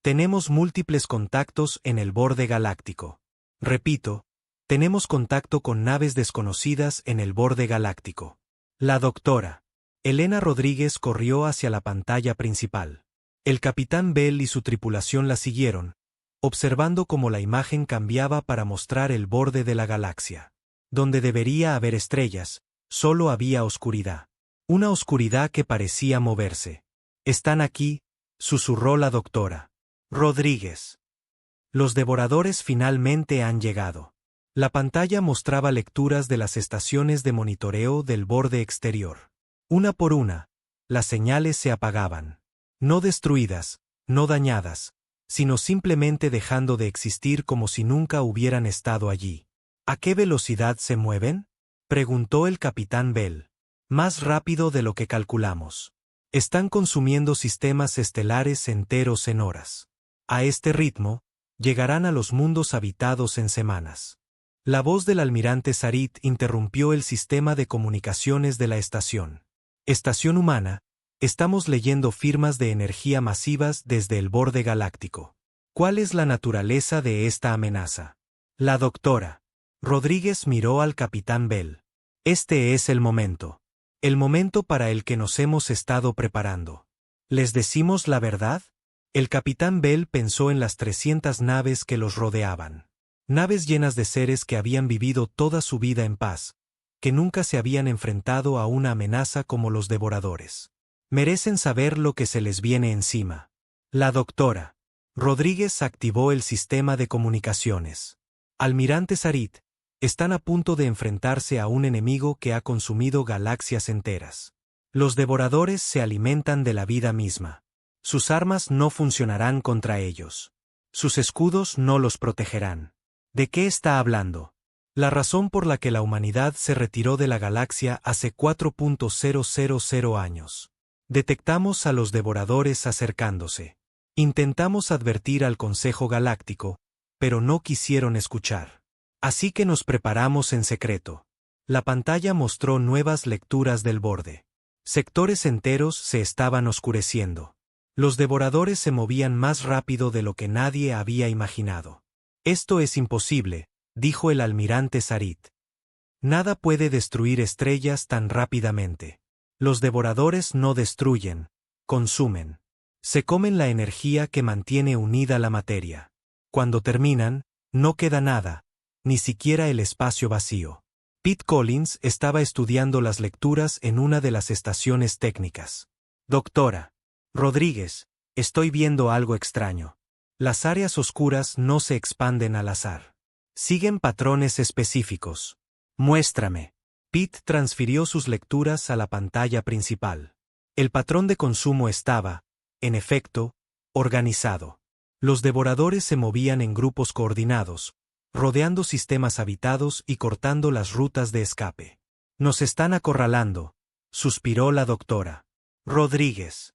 Tenemos múltiples contactos en el borde galáctico. Repito, tenemos contacto con naves desconocidas en el borde galáctico. La doctora Elena Rodríguez corrió hacia la pantalla principal. El capitán Bell y su tripulación la siguieron, observando cómo la imagen cambiaba para mostrar el borde de la galaxia. Donde debería haber estrellas, solo había oscuridad. Una oscuridad que parecía moverse. «Están aquí», susurró la doctora Rodríguez. Los devoradores finalmente han llegado. La pantalla mostraba lecturas de las estaciones de monitoreo del borde exterior. Una por una, las señales se apagaban. No destruidas, no dañadas, sino simplemente dejando de existir como si nunca hubieran estado allí. ¿A qué velocidad se mueven?, preguntó el capitán Bell. Más rápido de lo que calculamos. Están consumiendo sistemas estelares enteros en horas. A este ritmo, llegarán a los mundos habitados en semanas. La voz del almirante Sarit interrumpió el sistema de comunicaciones de la estación. Estación humana, estamos leyendo firmas de energía masivas desde el borde galáctico. ¿Cuál es la naturaleza de esta amenaza? La doctora Rodríguez miró al capitán Bell. Este es el momento. El momento para el que nos hemos estado preparando. ¿Les decimos la verdad? El capitán Bell pensó en las 300 naves que los rodeaban. Naves llenas de seres que habían vivido toda su vida en paz, que nunca se habían enfrentado a una amenaza como los devoradores. Merecen saber lo que se les viene encima. La doctora Rodríguez activó el sistema de comunicaciones. Almirante Sarit, están a punto de enfrentarse a un enemigo que ha consumido galaxias enteras. Los devoradores se alimentan de la vida misma. Sus armas no funcionarán contra ellos. Sus escudos no los protegerán. ¿De qué está hablando? La razón por la que la humanidad se retiró de la galaxia hace 4.000 años. Detectamos a los devoradores acercándose. Intentamos advertir al Consejo Galáctico, pero no quisieron escuchar. Así que nos preparamos en secreto. La pantalla mostró nuevas lecturas del borde. Sectores enteros se estaban oscureciendo. Los devoradores se movían más rápido de lo que nadie había imaginado. Esto es imposible, dijo el almirante Sarit. Nada puede destruir estrellas tan rápidamente. Los devoradores no destruyen, consumen. Se comen la energía que mantiene unida la materia. Cuando terminan, no queda nada, ni siquiera el espacio vacío. Pete Collins estaba estudiando las lecturas en una de las estaciones técnicas. Doctora Rodríguez, estoy viendo algo extraño. Las áreas oscuras no se expanden al azar. Siguen patrones específicos. Muéstrame. Pete transfirió sus lecturas a la pantalla principal. El patrón de consumo estaba, en efecto, organizado. Los devoradores se movían en grupos coordinados, rodeando sistemas habitados y cortando las rutas de escape. Nos están acorralando, suspiró la doctora Rodríguez.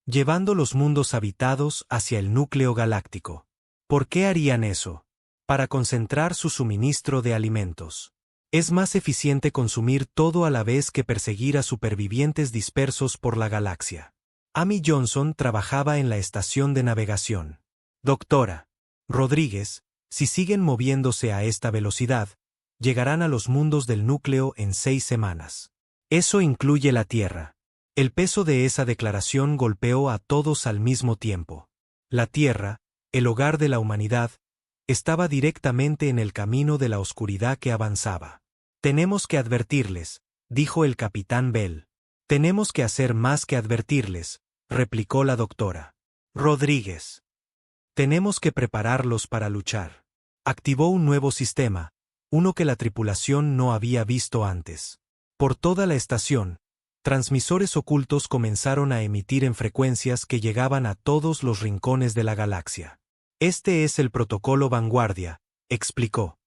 Llevando los mundos habitados hacia el núcleo galáctico. ¿Por qué harían eso? Para concentrar su suministro de alimentos. Es más eficiente consumir todo a la vez que perseguir a supervivientes dispersos por la galaxia. Amy Johnson trabajaba en la estación de navegación. Doctora Rodríguez, si siguen moviéndose a esta velocidad, llegarán a los mundos del núcleo en 6 semanas. Eso incluye la Tierra. El peso de esa declaración golpeó a todos al mismo tiempo. La Tierra, el hogar de la humanidad, estaba directamente en el camino de la oscuridad que avanzaba. Tenemos que advertirles, dijo el capitán Bell. Tenemos que hacer más que advertirles, replicó la doctora Rodríguez. Tenemos que prepararlos para luchar. Activó un nuevo sistema, uno que la tripulación no había visto antes. Por toda la estación, transmisores ocultos comenzaron a emitir en frecuencias que llegaban a todos los rincones de la galaxia. Este es el protocolo Vanguardia, explicó.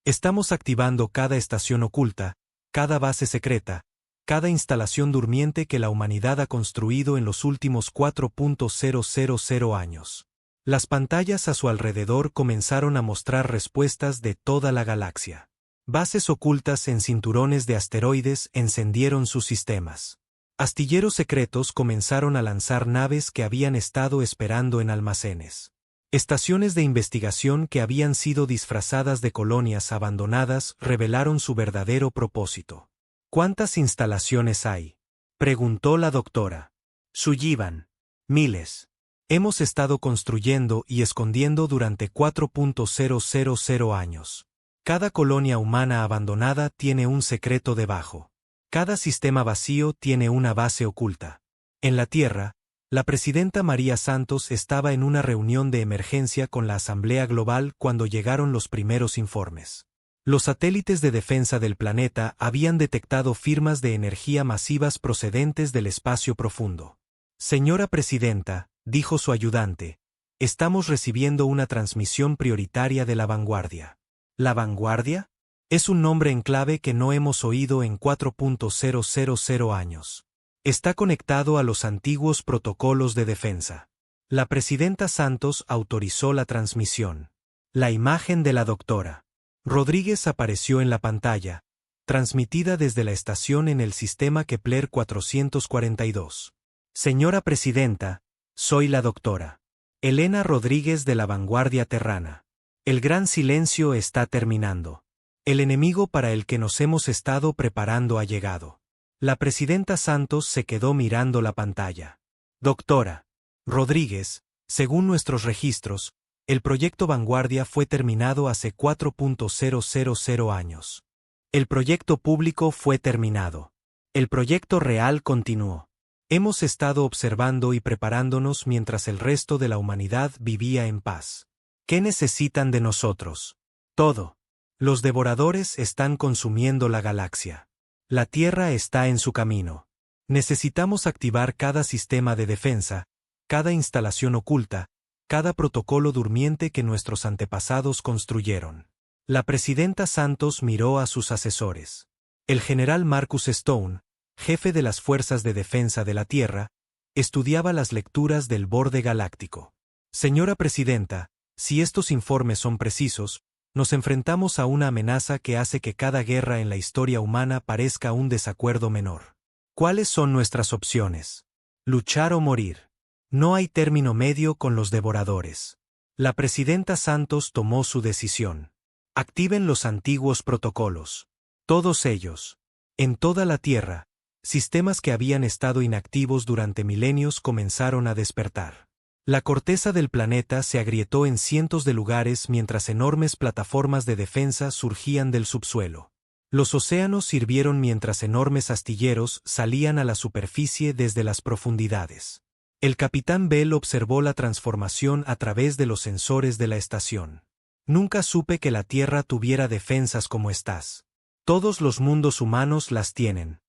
Estamos activando cada estación oculta, cada base secreta, cada instalación durmiente que la humanidad ha construido en los últimos 4.000 años. Las pantallas a su alrededor comenzaron a mostrar respuestas de toda la galaxia. Bases ocultas en cinturones de asteroides encendieron sus sistemas. Astilleros secretos comenzaron a lanzar naves que habían estado esperando en almacenes. Estaciones de investigación que habían sido disfrazadas de colonias abandonadas revelaron su verdadero propósito. ¿Cuántas instalaciones hay?, preguntó la doctora Sullivan. Miles. Hemos estado construyendo y escondiendo durante 4.000 años. Cada colonia humana abandonada tiene un secreto debajo. Cada sistema vacío tiene una base oculta. En la Tierra, la presidenta María Santos estaba en una reunión de emergencia con la Asamblea Global cuando llegaron los primeros informes. Los satélites de defensa del planeta habían detectado firmas de energía masivas procedentes del espacio profundo. Señora presidenta, dijo su ayudante, estamos recibiendo una transmisión prioritaria de la Vanguardia. ¿La Vanguardia? Es un nombre en clave que no hemos oído en 4.000 años. Está conectado a los antiguos protocolos de defensa. La presidenta Santos autorizó la transmisión. La imagen de la doctora Rodríguez apareció en la pantalla, transmitida desde la estación en el sistema Kepler 442. Señora presidenta, soy la doctora Elena Rodríguez de la Vanguardia Terrana. El gran silencio está terminando. El enemigo para el que nos hemos estado preparando ha llegado. La presidenta Santos se quedó mirando la pantalla. Doctora Rodríguez, según nuestros registros, el proyecto Vanguardia fue terminado hace 4.000 años. El proyecto público fue terminado. El proyecto real continuó. Hemos estado observando y preparándonos mientras el resto de la humanidad vivía en paz. ¿Qué necesitan de nosotros? Todo. Los devoradores están consumiendo la galaxia. La Tierra está en su camino. Necesitamos activar cada sistema de defensa, cada instalación oculta, cada protocolo durmiente que nuestros antepasados construyeron. La presidenta Santos miró a sus asesores. El general Marcus Stone, jefe de las Fuerzas de Defensa de la Tierra, estudiaba las lecturas del borde galáctico. Señora presidenta, si estos informes son precisos, Nos enfrentamos a una amenaza que hace que cada guerra en la historia humana parezca un desacuerdo menor. ¿Cuáles son nuestras opciones? Luchar o morir. No hay término medio con los devoradores. La presidenta Santos tomó su decisión. Activen los antiguos protocolos. Todos ellos. En toda la Tierra, sistemas que habían estado inactivos durante milenios comenzaron a despertar. La corteza del planeta se agrietó en cientos de lugares mientras enormes plataformas de defensa surgían del subsuelo. Los océanos sirvieron mientras enormes astilleros salían a la superficie desde las profundidades. El capitán Bell observó la transformación a través de los sensores de la estación. Nunca supe que la Tierra tuviera defensas como estas. Todos los mundos humanos las tienen,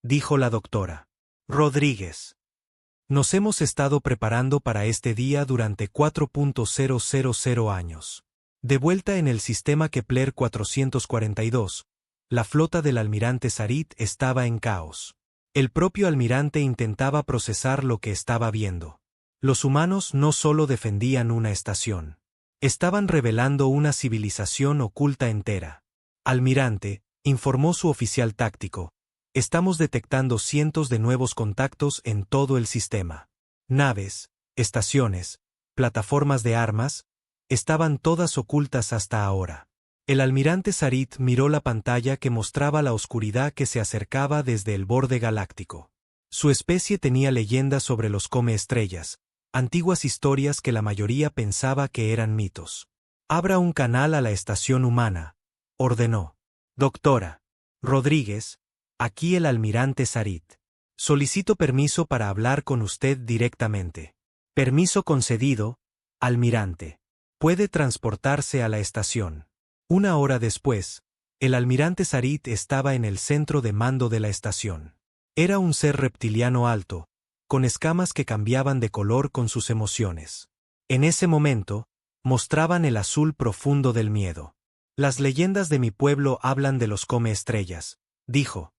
dijo la doctora Rodríguez. Nos hemos estado preparando para este día durante 4.000 años. De vuelta en el sistema Kepler 442, la flota del almirante Sarit estaba en caos. El propio almirante intentaba procesar lo que estaba viendo. Los humanos no solo defendían una estación. Estaban revelando una civilización oculta entera. Almirante, informó su oficial táctico, estamos detectando cientos de nuevos contactos en todo el sistema. Naves, estaciones, plataformas de armas, estaban todas ocultas hasta ahora. El almirante Sarit miró la pantalla que mostraba la oscuridad que se acercaba desde el borde galáctico. Su especie tenía leyendas sobre los come-estrellas, antiguas historias que la mayoría pensaba que eran mitos. Abra un canal a la estación humana, ordenó. Doctora Rodríguez, aquí el almirante Sarit. Solicito permiso para hablar con usted directamente. Permiso concedido, almirante. Puede transportarse a la estación. Una hora después, el almirante Sarit estaba en el centro de mando de la estación. Era un ser reptiliano alto, con escamas que cambiaban de color con sus emociones. En ese momento, mostraban el azul profundo del miedo. Las leyendas de mi pueblo hablan de los come-estrellas, dijo.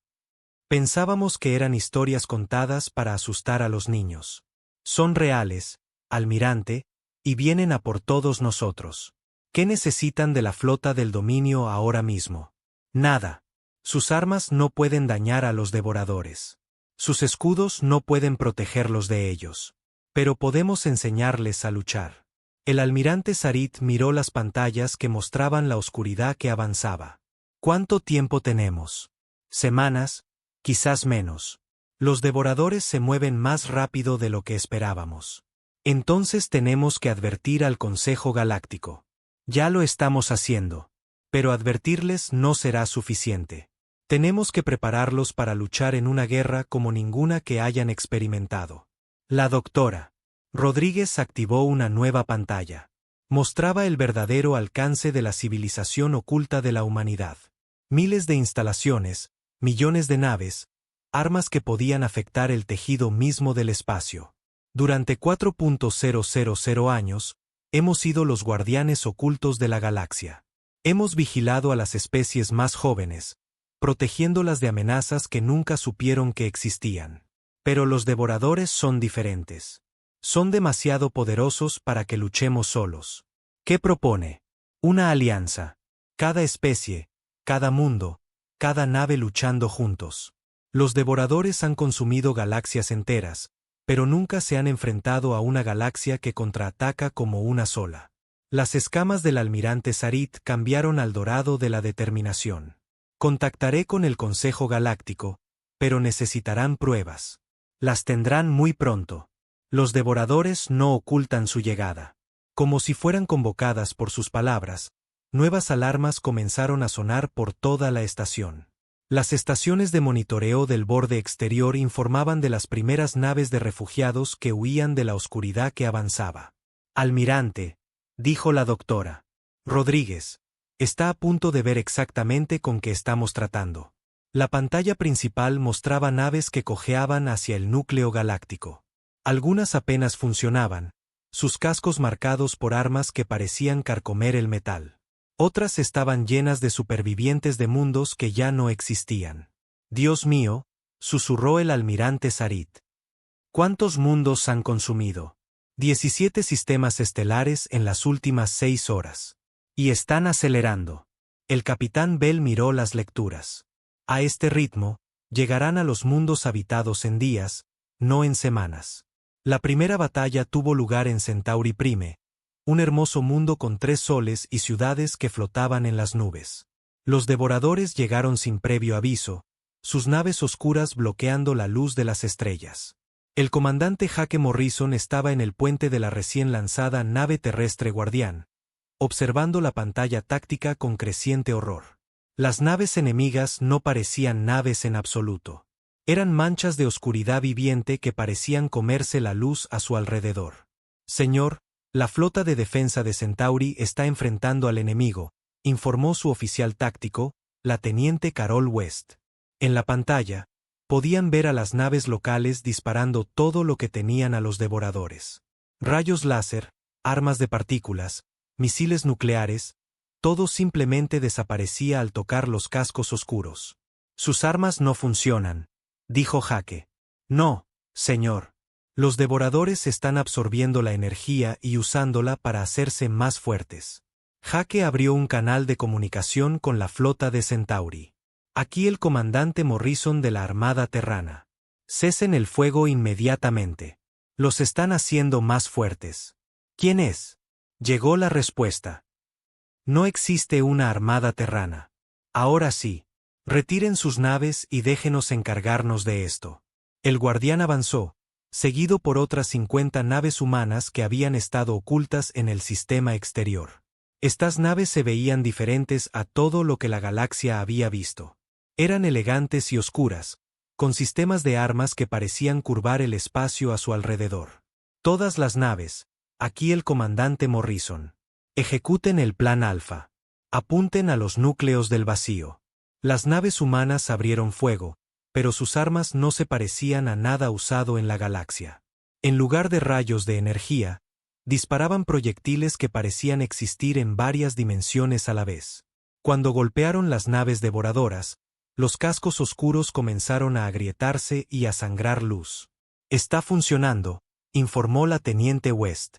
Pensábamos que eran historias contadas para asustar a los niños. Son reales, almirante, y vienen a por todos nosotros. ¿Qué necesitan de la flota del dominio ahora mismo? Nada. Sus armas no pueden dañar a los devoradores. Sus escudos no pueden protegerlos de ellos. Pero podemos enseñarles a luchar. El almirante Sarit miró las pantallas que mostraban la oscuridad que avanzaba. ¿Cuánto tiempo tenemos? Semanas, quizás menos. Los devoradores se mueven más rápido de lo que esperábamos. Entonces tenemos que advertir al Consejo Galáctico. Ya lo estamos haciendo. Pero advertirles no será suficiente. Tenemos que prepararlos para luchar en una guerra como ninguna que hayan experimentado. La doctora Rodríguez activó una nueva pantalla. Mostraba el verdadero alcance de la civilización oculta de la humanidad. Miles de instalaciones, millones de naves, armas que podían afectar el tejido mismo del espacio. Durante 4.000 años, hemos sido los guardianes ocultos de la galaxia. Hemos vigilado a las especies más jóvenes, protegiéndolas de amenazas que nunca supieron que existían. Pero los devoradores son diferentes. Son demasiado poderosos para que luchemos solos. ¿Qué propone? Una alianza. Cada especie, cada mundo, cada nave luchando juntos. Los devoradores han consumido galaxias enteras, pero nunca se han enfrentado a una galaxia que contraataca como una sola. Las escamas del almirante Sarit cambiaron al dorado de la determinación. Contactaré con el Consejo Galáctico, pero necesitarán pruebas. Las tendrán muy pronto. Los devoradores no ocultan su llegada. Como si fueran convocadas por sus palabras, nuevas alarmas comenzaron a sonar por toda la estación. Las estaciones de monitoreo del borde exterior informaban de las primeras naves de refugiados que huían de la oscuridad que avanzaba. Almirante, dijo la doctora Rodríguez, está a punto de ver exactamente con qué estamos tratando. La pantalla principal mostraba naves que cojeaban hacia el núcleo galáctico. Algunas apenas funcionaban, sus cascos marcados por armas que parecían carcomer el metal. Otras estaban llenas de supervivientes de mundos que ya no existían. Dios mío, susurró el almirante Sarit. ¿Cuántos mundos han consumido? 17 sistemas estelares en las últimas 6 horas. Y están acelerando. El capitán Bell miró las lecturas. A este ritmo, llegarán a los mundos habitados en días, no en semanas. La primera batalla tuvo lugar en Centauri Prime, un hermoso mundo con 3 soles y ciudades que flotaban en las nubes. Los devoradores llegaron sin previo aviso, sus naves oscuras bloqueando la luz de las estrellas. El comandante Hake Morrison estaba en el puente de la recién lanzada nave terrestre Guardián, observando la pantalla táctica con creciente horror. Las naves enemigas no parecían naves en absoluto. Eran manchas de oscuridad viviente que parecían comerse la luz a su alrededor. Señor, la flota de defensa de Centauri está enfrentando al enemigo, informó su oficial táctico, la teniente Carol West. En la pantalla, podían ver a las naves locales disparando todo lo que tenían a los devoradores. Rayos láser, armas de partículas, misiles nucleares, todo simplemente desaparecía al tocar los cascos oscuros. Sus armas no funcionan, dijo Hake. No, señor. Los devoradores están absorbiendo la energía y usándola para hacerse más fuertes. Hake abrió un canal de comunicación con la flota de Centauri. Aquí el comandante Morrison de la Armada Terrana. Cesen el fuego inmediatamente. Los están haciendo más fuertes. ¿Quién es? Llegó la respuesta. No existe una Armada Terrana. Ahora sí. Retiren sus naves y déjenos encargarnos de esto. El guardián avanzó, seguido por otras 50 naves humanas que habían estado ocultas en el sistema exterior. Estas naves se veían diferentes a todo lo que la galaxia había visto. Eran elegantes y oscuras, con sistemas de armas que parecían curvar el espacio a su alrededor. Todas las naves, aquí el comandante Morrison. Ejecuten el plan Alfa. Apunten a los núcleos del vacío. Las naves humanas abrieron fuego, pero sus armas no se parecían a nada usado en la galaxia. En lugar de rayos de energía, disparaban proyectiles que parecían existir en varias dimensiones a la vez. Cuando golpearon las naves devoradoras, los cascos oscuros comenzaron a agrietarse y a sangrar luz. Está funcionando, informó la teniente West.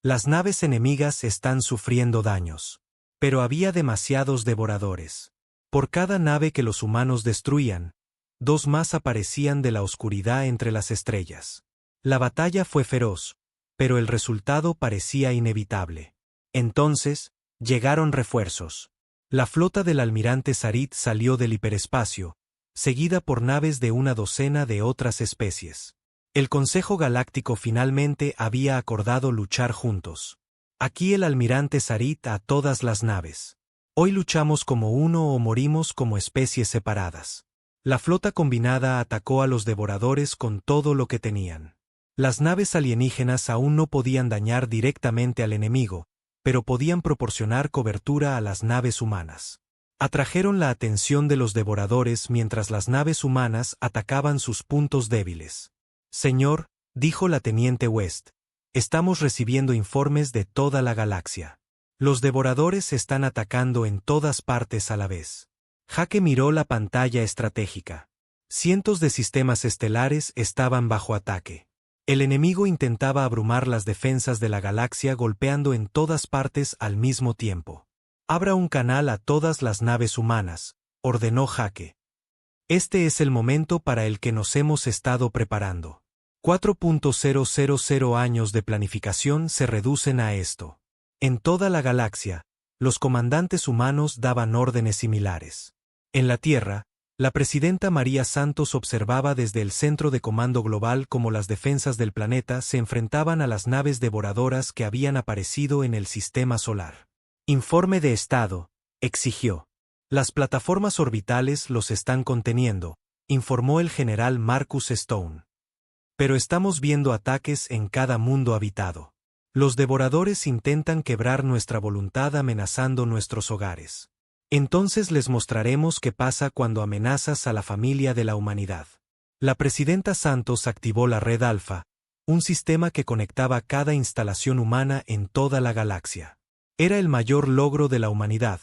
Las naves enemigas están sufriendo daños. Pero había demasiados devoradores. Por cada nave que los humanos destruían, 2 más aparecían de la oscuridad entre las estrellas. La batalla fue feroz, pero el resultado parecía inevitable. Entonces, llegaron refuerzos. La flota del almirante Sarit salió del hiperespacio, seguida por naves de una docena de otras especies. El Consejo Galáctico finalmente había acordado luchar juntos. Aquí el almirante Sarit a todas las naves. Hoy luchamos como uno o morimos como especies separadas. La flota combinada atacó a los devoradores con todo lo que tenían. Las naves alienígenas aún no podían dañar directamente al enemigo, pero podían proporcionar cobertura a las naves humanas. Atrajeron la atención de los devoradores mientras las naves humanas atacaban sus puntos débiles. Señor, dijo la teniente West, estamos recibiendo informes de toda la galaxia. Los devoradores están atacando en todas partes a la vez. Hake miró la pantalla estratégica. Cientos de sistemas estelares estaban bajo ataque. El enemigo intentaba abrumar las defensas de la galaxia golpeando en todas partes al mismo tiempo. Abra un canal a todas las naves humanas, ordenó Hake. Este es el momento para el que nos hemos estado preparando. 4.000 años de planificación se reducen a esto. En toda la galaxia, los comandantes humanos daban órdenes similares. En la Tierra, la presidenta María Santos observaba desde el Centro de Comando Global cómo las defensas del planeta se enfrentaban a las naves devoradoras que habían aparecido en el sistema solar. Informe de estado, exigió. Las plataformas orbitales los están conteniendo, informó el general Marcus Stone. Pero estamos viendo ataques en cada mundo habitado. Los devoradores intentan quebrar nuestra voluntad amenazando nuestros hogares. Entonces les mostraremos qué pasa cuando amenazas a la familia de la humanidad. La presidenta Santos activó la red Alfa, un sistema que conectaba cada instalación humana en toda la galaxia. Era el mayor logro de la humanidad,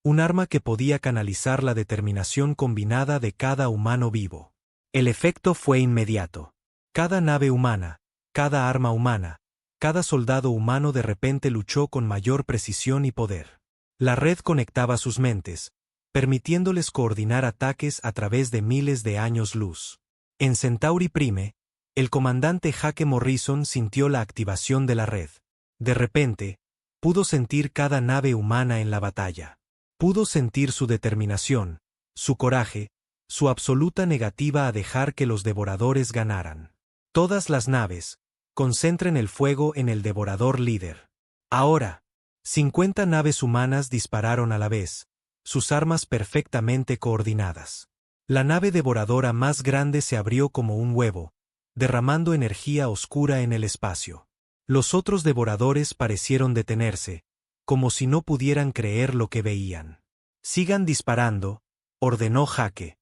un arma que podía canalizar la determinación combinada de cada humano vivo. El efecto fue inmediato. Cada nave humana, cada arma humana, cada soldado humano de repente luchó con mayor precisión y poder. La red conectaba sus mentes, permitiéndoles coordinar ataques a través de miles de años luz. En Centauri Prime, el comandante Jake Morrison sintió la activación de la red. De repente, pudo sentir cada nave humana en la batalla. Pudo sentir su determinación, su coraje, su absoluta negativa a dejar que los devoradores ganaran. Todas las naves, concentren el fuego en el devorador líder. Ahora, 50 naves humanas dispararon a la vez, sus armas perfectamente coordinadas. La nave devoradora más grande se abrió como un huevo, derramando energía oscura en el espacio. Los otros devoradores parecieron detenerse, como si no pudieran creer lo que veían. Sigan disparando, ordenó Jake.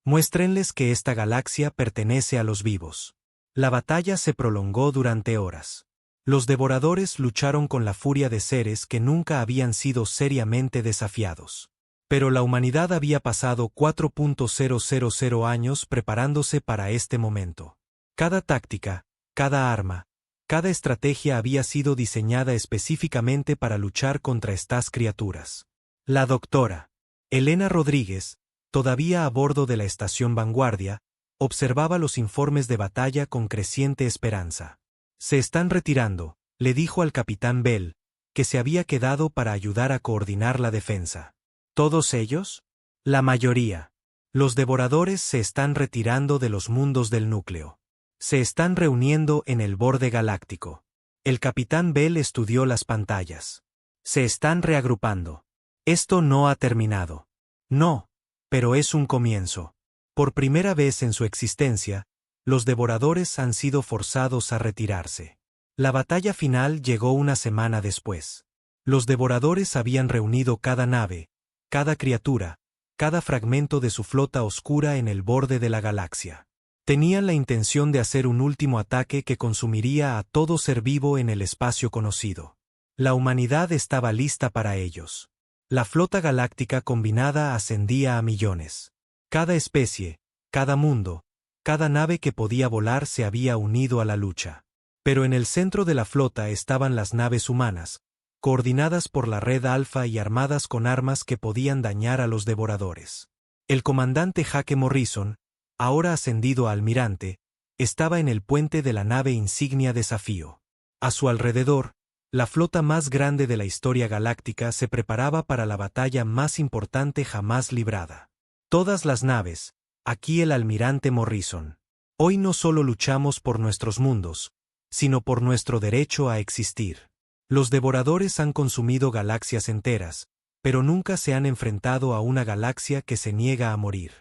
Muéstrenles que esta galaxia pertenece a los vivos. La batalla se prolongó durante horas. Los devoradores lucharon con la furia de seres que nunca habían sido seriamente desafiados. Pero la humanidad había pasado 4.000 años preparándose para este momento. Cada táctica, cada arma, cada estrategia había sido diseñada específicamente para luchar contra estas criaturas. La doctora Elena Rodríguez, todavía a bordo de la estación Vanguardia, observaba los informes de batalla con creciente esperanza. Se están retirando, le dijo al capitán Bell, que se había quedado para ayudar a coordinar la defensa. ¿Todos ellos? La mayoría. Los devoradores se están retirando de los mundos del núcleo. Se están reuniendo en el borde galáctico. El capitán Bell estudió las pantallas. Se están reagrupando. Esto no ha terminado. No, pero es un comienzo. Por primera vez en su existencia, los devoradores han sido forzados a retirarse. La batalla final llegó una semana después. Los devoradores habían reunido cada nave, cada criatura, cada fragmento de su flota oscura en el borde de la galaxia. Tenían la intención de hacer un último ataque que consumiría a todo ser vivo en el espacio conocido. La humanidad estaba lista para ellos. La flota galáctica combinada ascendía a millones. Cada especie, cada mundo, cada nave que podía volar se había unido a la lucha. Pero en el centro de la flota estaban las naves humanas, coordinadas por la red Alfa y armadas con armas que podían dañar a los devoradores. El comandante Jake Morrison, ahora ascendido a almirante, estaba en el puente de la nave insignia Desafío. A su alrededor, la flota más grande de la historia galáctica se preparaba para la batalla más importante jamás librada. Todas las naves, aquí el almirante Morrison. Hoy no solo luchamos por nuestros mundos, sino por nuestro derecho a existir. Los devoradores han consumido galaxias enteras, pero nunca se han enfrentado a una galaxia que se niega a morir.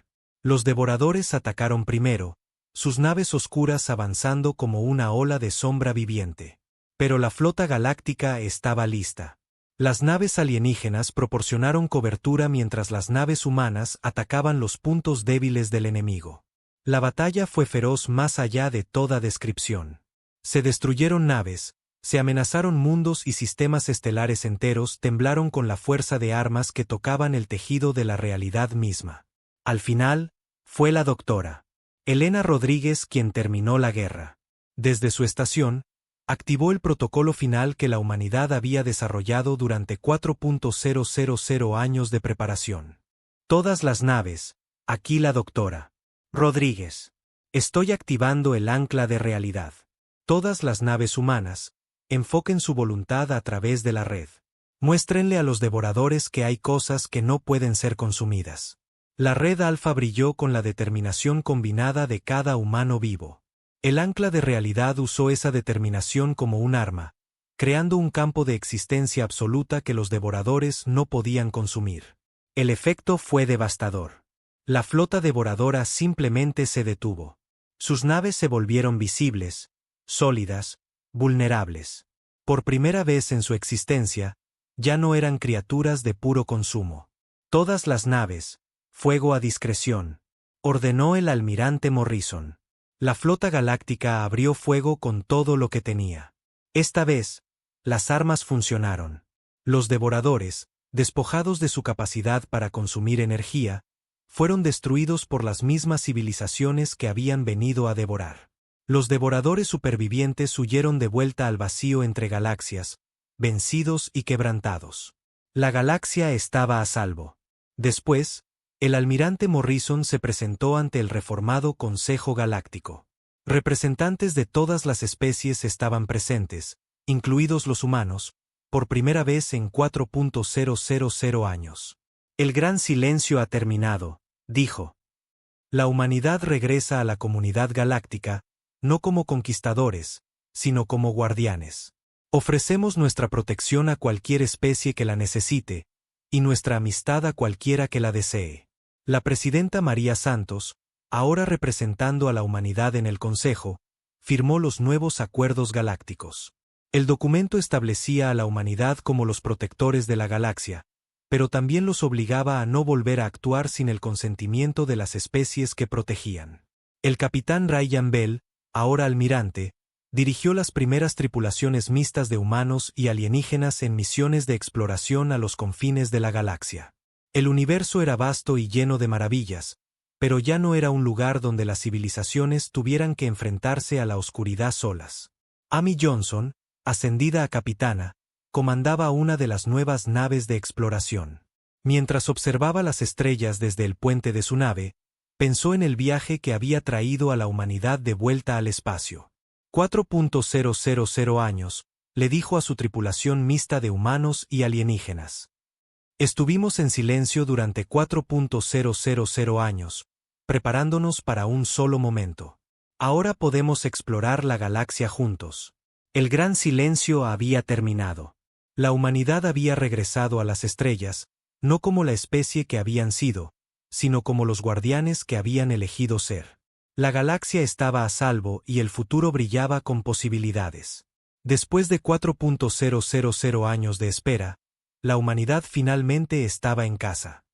Los devoradores atacaron primero, sus naves oscuras avanzando como una ola de sombra viviente. Pero la flota galáctica estaba lista. Las naves alienígenas proporcionaron cobertura mientras las naves humanas atacaban los puntos débiles del enemigo. La batalla fue feroz más allá de toda descripción. Se destruyeron naves, se amenazaron mundos y sistemas estelares enteros temblaron con la fuerza de armas que tocaban el tejido de la realidad misma. Al final, fue la doctora Elena Rodríguez quien terminó la guerra. Desde su estación, activó el protocolo final que la humanidad había desarrollado durante 4.000 años de preparación. Todas las naves, aquí la doctora Rodríguez. Estoy activando el ancla de realidad. Todas las naves humanas, enfoquen su voluntad a través de la red. Muéstrenle a los devoradores que hay cosas que no pueden ser consumidas. La red alfa brilló con la determinación combinada de cada humano vivo. El ancla de realidad usó esa determinación como un arma, creando un campo de existencia absoluta que los devoradores no podían consumir. El efecto fue devastador. La flota devoradora simplemente se detuvo. Sus naves se volvieron visibles, sólidas, vulnerables. Por primera vez en su existencia, ya no eran criaturas de puro consumo. Todas las naves, fuego a discreción, ordenó el almirante Morrison. La flota galáctica abrió fuego con todo lo que tenía. Esta vez, las armas funcionaron. Los devoradores, despojados de su capacidad para consumir energía, fueron destruidos por las mismas civilizaciones que habían venido a devorar. Los devoradores supervivientes huyeron de vuelta al vacío entre galaxias, vencidos y quebrantados. La galaxia estaba a salvo. Después, el almirante Morrison se presentó ante el reformado Consejo Galáctico. Representantes de todas las especies estaban presentes, incluidos los humanos, por primera vez en 4.000 años. El gran silencio ha terminado, dijo. La humanidad regresa a la comunidad galáctica, no como conquistadores, sino como guardianes. Ofrecemos nuestra protección a cualquier especie que la necesite, y nuestra amistad a cualquiera que la desee. La presidenta María Santos, ahora representando a la humanidad en el Consejo, firmó los nuevos acuerdos galácticos. El documento establecía a la humanidad como los protectores de la galaxia, pero también los obligaba a no volver a actuar sin el consentimiento de las especies que protegían. El capitán Ryan Bell, ahora almirante, dirigió las primeras tripulaciones mixtas de humanos y alienígenas en misiones de exploración a los confines de la galaxia. El universo era vasto y lleno de maravillas, pero ya no era un lugar donde las civilizaciones tuvieran que enfrentarse a la oscuridad solas. Amy Johnson, ascendida a capitana, comandaba una de las nuevas naves de exploración. Mientras observaba las estrellas desde el puente de su nave, pensó en el viaje que había traído a la humanidad de vuelta al espacio. 4.000 años, le dijo a su tripulación mixta de humanos y alienígenas. Estuvimos en silencio durante 4.000 años, preparándonos para un solo momento. Ahora podemos explorar la galaxia juntos. El gran silencio había terminado. La humanidad había regresado a las estrellas, no como la especie que habían sido, sino como los guardianes que habían elegido ser. La galaxia estaba a salvo y el futuro brillaba con posibilidades. Después de 4.000 años de espera, la humanidad finalmente estaba en casa.